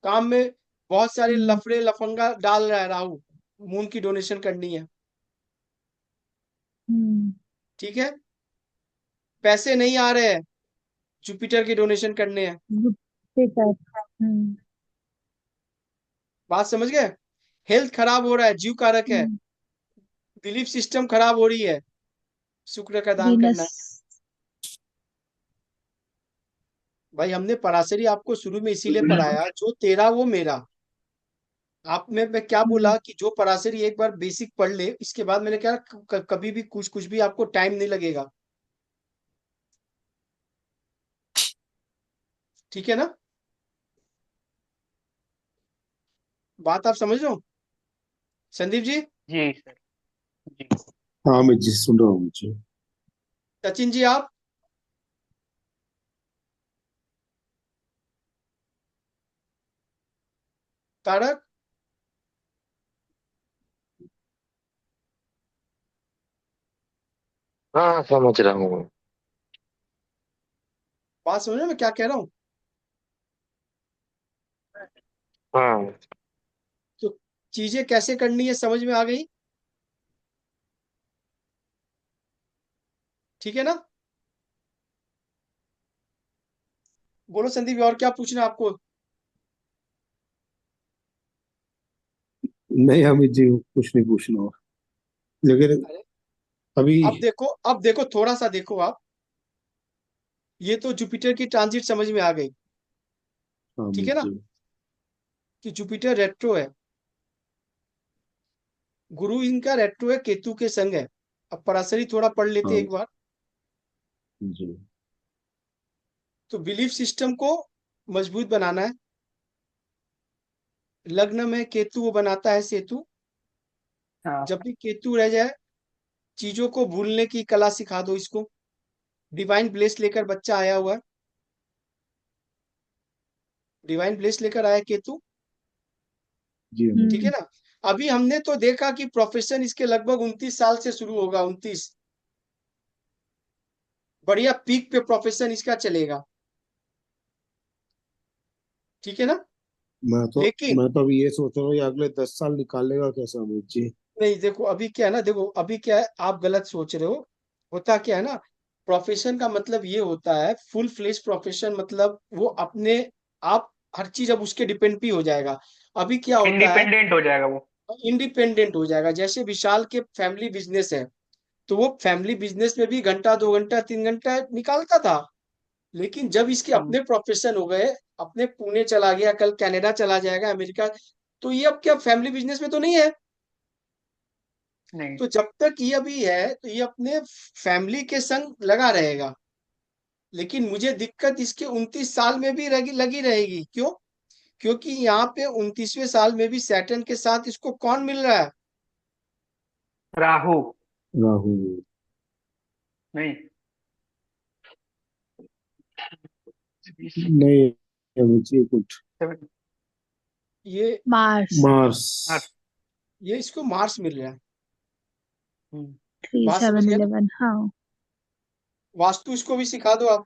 काम में बहुत सारे हम्म। लफड़े लफंगा डाल रहा है राहु, मून की डोनेशन करनी है। हम्म। ठीक है। पैसे नहीं आ रहे हैं, जुपिटर की डोनेशन करने हैं। जुपिटर। हम्म। बात समझ गए। हेल्थ खराब हो रहा है, जीव कारक है। हम्म। बिलीफ सिस्टम खराब हो रही है, शुक्र का दान करना वीनस। है। भाई हमने पराशरी आपको शुरू में इसीलिए पढ़ाया, जो तेरा वो मेरा। आप में मैं क्या बोला हम्म। कि जो पराशरी एक बार बेसिक पढ़ ले, इसके बाद मैंने क्या, कभी भी कुछ कुछ भी आपको टाइम नहीं लगेगा। ठीक है ना, बात आप समझ रहे हो संदीप जी। जी सर। जी। हाँ मैं जी सुन रहा हूँ मुझे। सचिन जी आप, तारक, हाँ समझ रहा हूँ। बात समझ रहे हो मैं क्या कह रहा हूँ। हाँ। तो चीजें कैसे करनी है समझ में आ गई? ठीक है ना? बोलो संदीप, और क्या पूछना है आपको? नहीं अमित जी कुछ नहीं पूछना और, लेकिन अरे अभी। अब देखो थोड़ा सा देखो आप। ये तो जुपिटर की ट्रांजिट समझ में आ गई। हाँ ठीक अमित है ना? जी। कि जुपिटर रेट्रो है। गुरु इनका रेट्रो है, केतु के संग है। अब पराशरी थोड़ा पढ़ लेते हैं हाँ एक बार। जी। तो बिलीफ सिस्टम को मजबूत बनाना है। लग्न में केतु वो बनाता है सेतु। हाँ। जब भी केतु रह जाए, चीजों को भूलने की कला सिखा दो इसको। डिवाइन ब्लेस लेकर बच्चा आया हुआ है। डिवाइन ब्लेस लेकर आया केतु। जी अमित ठीक है जी। ना? अभी हमने तो देखा कि प्रोफेशन इसके लगभग 29 साल से शुरू होगा, 29। बढ़िया पीक पे प्रोफेशन इसका चलेगा। ठीक है ना? लेकिन मैं तो अभी ये सोच रहा हूँ ये अगले 10 साल निकालेगा कैसे अमित जी। नहीं, देखो अभी क्या है ना, देखो अभी क्या है, आप गलत सोच रहे हो। होता क्या है ना, प्रोफेशन का मतलब ये होता है फुल फ्लेज प्रोफेशन, मतलब वो अपने आप हर चीज अब उसके डिपेंड भी हो जाएगा। अभी क्या होता है, इंडिपेंडेंट हो जाएगा वो। इंडिपेंडेंट हो जाएगा। जैसे विशाल के फैमिली बिजनेस है, तो वो फैमिली बिजनेस में भी घंटा 2 घंटा 3 घंटा निकालता था। लेकिन जब इसके हम्म, अपने प्रोफेशन हो गए, अपने पुणे चला गया, कल कनाडा चला जाएगा, अमेरिका, तो ये अब क्या फैमिली बिजनेस में तो नहीं है। नहीं। तो जब तक ये अभी है तो ये अपने फैमिली के संग लगा रहेगा। लेकिन मुझे दिक्कत इसके 29 साल में भी लगी रहेगी। क्यों? क्योंकि यहाँ पे 29वें साल में भी सैटर्न के साथ इसको कौन मिल रहा है? राहु। राहु। नहीं। नहीं अमित जी कुछ। ये मार्स। मार्स। ये इसको मार्स मिल रहा है। हम्म, थ्री बात समझ सेवन गया ना? इलेवन हाँ। वास्तु इसको भी सिखा दो आप,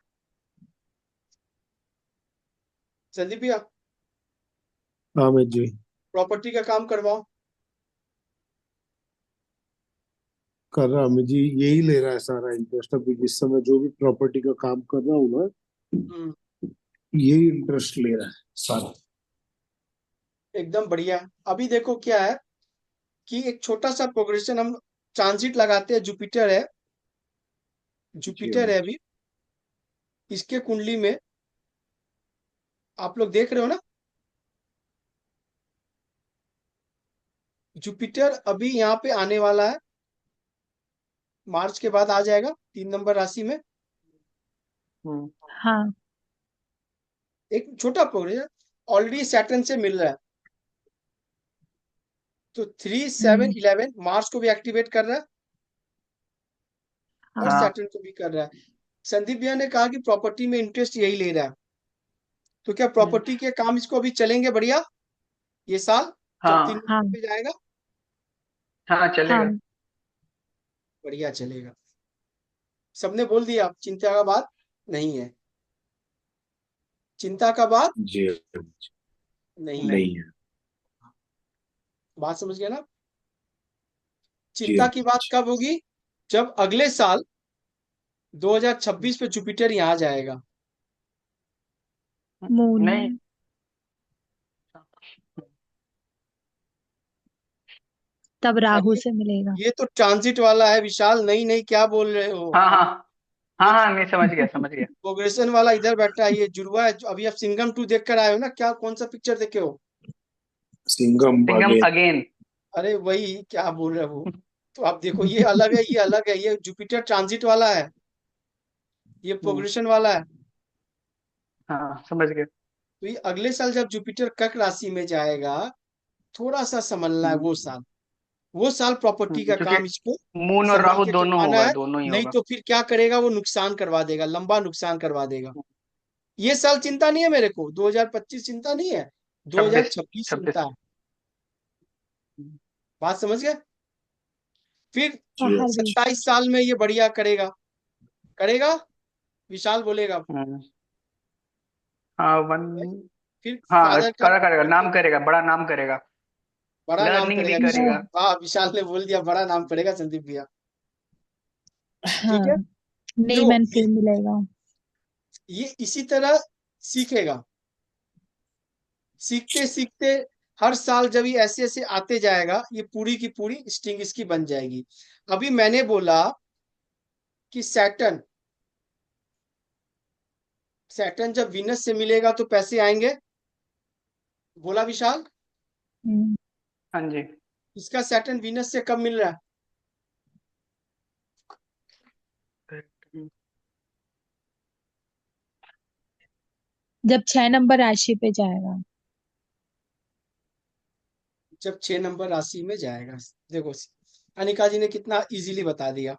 संदीप भैया। हाँ अमित जी। प्रॉपर्टी का काम करवाओ। कर रहा अमित जी यही ले रहा है सारा इंटरेस्ट अभी जिस समय जो भी प्रॉपर्टी का काम कर रहा हूँ ना हम्म, यही इंटरेस्ट ले रहा है सारा। एकदम बढ़िया। अभी देखो क्या है कि एक छोटा सा प्रोग्रेशन हम ट्रांजिट लगाते हैं। जुपिटर है, जी जुपिटर है अमित अभी इसके कुंडली में। आप लोग देख रहे हो ना, जुपिटर अभी यहाँ पे आने वाला है। मार्च के बाद आ जाएगा 3 नंबर राशि में। हम्म, हाँ। एक छोटा प्रोग्रेस ऑलरेडी सैटर्न से मिल रहा है। तो 3 7 11 मार्स को भी एक्टिवेट कर रहा है और हाँ। हाँ। सैटर्न को भी कर रहा है। संदीप भैया ने कहा कि प्रॉपर्टी में इंटरेस्ट यही ले रहा है। तो क्या हम्म, प्रॉपर्टी के काम इसको अभी चलेंगे बढ़िया ये साल, जब तीन हाँ। हाँ। पे जाएगा? हाँ चलेगा। हाँ। बढ़िया चलेगा। सबने बोल दिया, चिंता का बात नहीं है। चिंता का बात जी अमित जी। नहीं है। नहीं। नहीं है। बात समझ गया ना? जी चिंता की बात अमित कब होगी? जब अगले साल 2026 पे जुपिटर यहाँ जाएगा। मून नहीं। में। तब राहु अरे से मिलेगा। ये तो ट्रांजिट वाला है विशाल, नहीं नहीं क्या बोल रहे हो हाँ हाँ। हाँ ये? हाँ मैं समझ गया समझ गया। प्रोग्रेशन वाला इधर बैठा है, ये जुड़वा है। अभी आप सिंघम 2 देख कर आए हो ना? क्या कौन सा पिक्चर देखे हो? सिंघम सिंघम आगे। अगेन। अरे वही क्या बोल रहे हो? तो आप देखो ये अलग है, ये अलग है। ये जुपिटर ट्रांजिट वाला है, ये प्रोग्रेशन वाला है। हाँ समझ गया। तो ये अगले साल जब जुपिटर कर्क राशि में जाएगा, थोड़ा सा संभलना है हम्म, वो साल। वो साल प्रॉपर्टी का क्योंकि काम इसको मून और संभल राहु के दोनों चलवाना होगा है। दोनों ही नहीं होगा। तो फिर क्या करेगा, वो नुकसान करवा देगा, लंबा नुकसान करवा देगा। ये साल चिंता नहीं है मेरे को, 2025 चिंता नहीं है, 26। 2026 चिंता 26। है। बात समझ गए? फिर जी बाहर भी। 27 साल में ये बढ़िया करेगा। करेगा, विशाल बोलेगा। हम्म, हाँ वन। फिर हाँ, फादर का करा करेगा, नाम करेगा, बड़ा नाम करेगा, बड़ा नाम लर्निंग भी करेगा नो। करेगा। विशाल। वाह, विशाल ने बोल दिया बड़ा नाम करेगा संदीप भैया। ठीक हाँ, है। नेम देखो एंड फेम मिलेगा। ये इसी तरह सीखेगा, सीखते सीखते हर साल जब ये ऐसे ऐसे आते जाएगा, ये पूरी की पूरी स्ट्रिंग इसकी बन जाएगी। अभी मैंने बोला कि सैटर्न, सैटर्न जब वीनस से मिलेगा तो पैसे आएंगे, बोला विशाल। हम्म, हाँ जी। इसका सैटर्न वीनस से कब मिल रहा है? जब 6 नंबर राशि पे जाएगा। जब 6 नंबर राशि में जाएगा। देखो अनिका जी ने कितना इजीली बता दिया,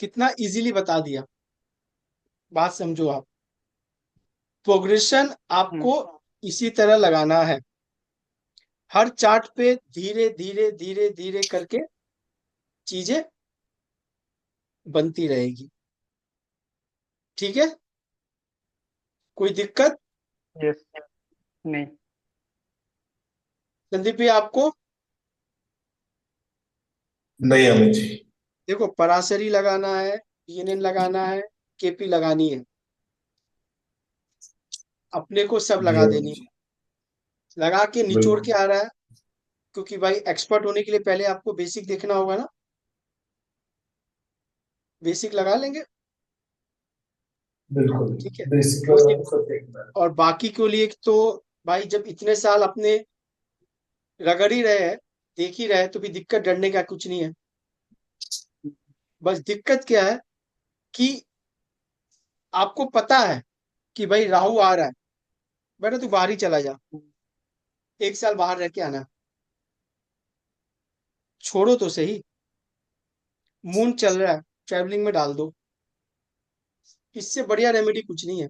कितना इजीली बता दिया। बात समझो आप, प्रोग्रेशन हम्म। आपको इसी तरह लगाना है। हर चार्ट पे धीरे धीरे धीरे धीरे करके चीजें बनती रहेगी। ठीक है, कोई दिक्कत? यस। नहीं। संदीप भाई आपको? नहीं अमित जी। देखो पराशरी लगाना है, पीएनएन लगाना है, केपी लगानी है, अपने को सब जी लगा अमित देनी है। जी। लगा के निचोड़ के बिल्कुल। आ रहा है, क्योंकि भाई एक्सपर्ट होने के लिए पहले आपको बेसिक देखना होगा ना। बेसिक लगा लेंगे। बिल्कुल। ठीक है। बेसिक और लगाना तो सब देखना है। और बाकी के लिए तो भाई जब इतने साल अपने रगड़ ही रहे हैं, देख ही रहे हैं, तो भी दिक्कत डरने का कुछ नहीं है। बस दिक्कत क्या है कि आपको पता है कि भाई राहु आ रहा है, बेटा तू बाहर ही चला जा, 1 साल बाहर रह के आना, छोड़ो तो सही। मून चल रहा है, ट्रैवलिंग में डाल दो। इससे बढ़िया रेमेडी कुछ नहीं है।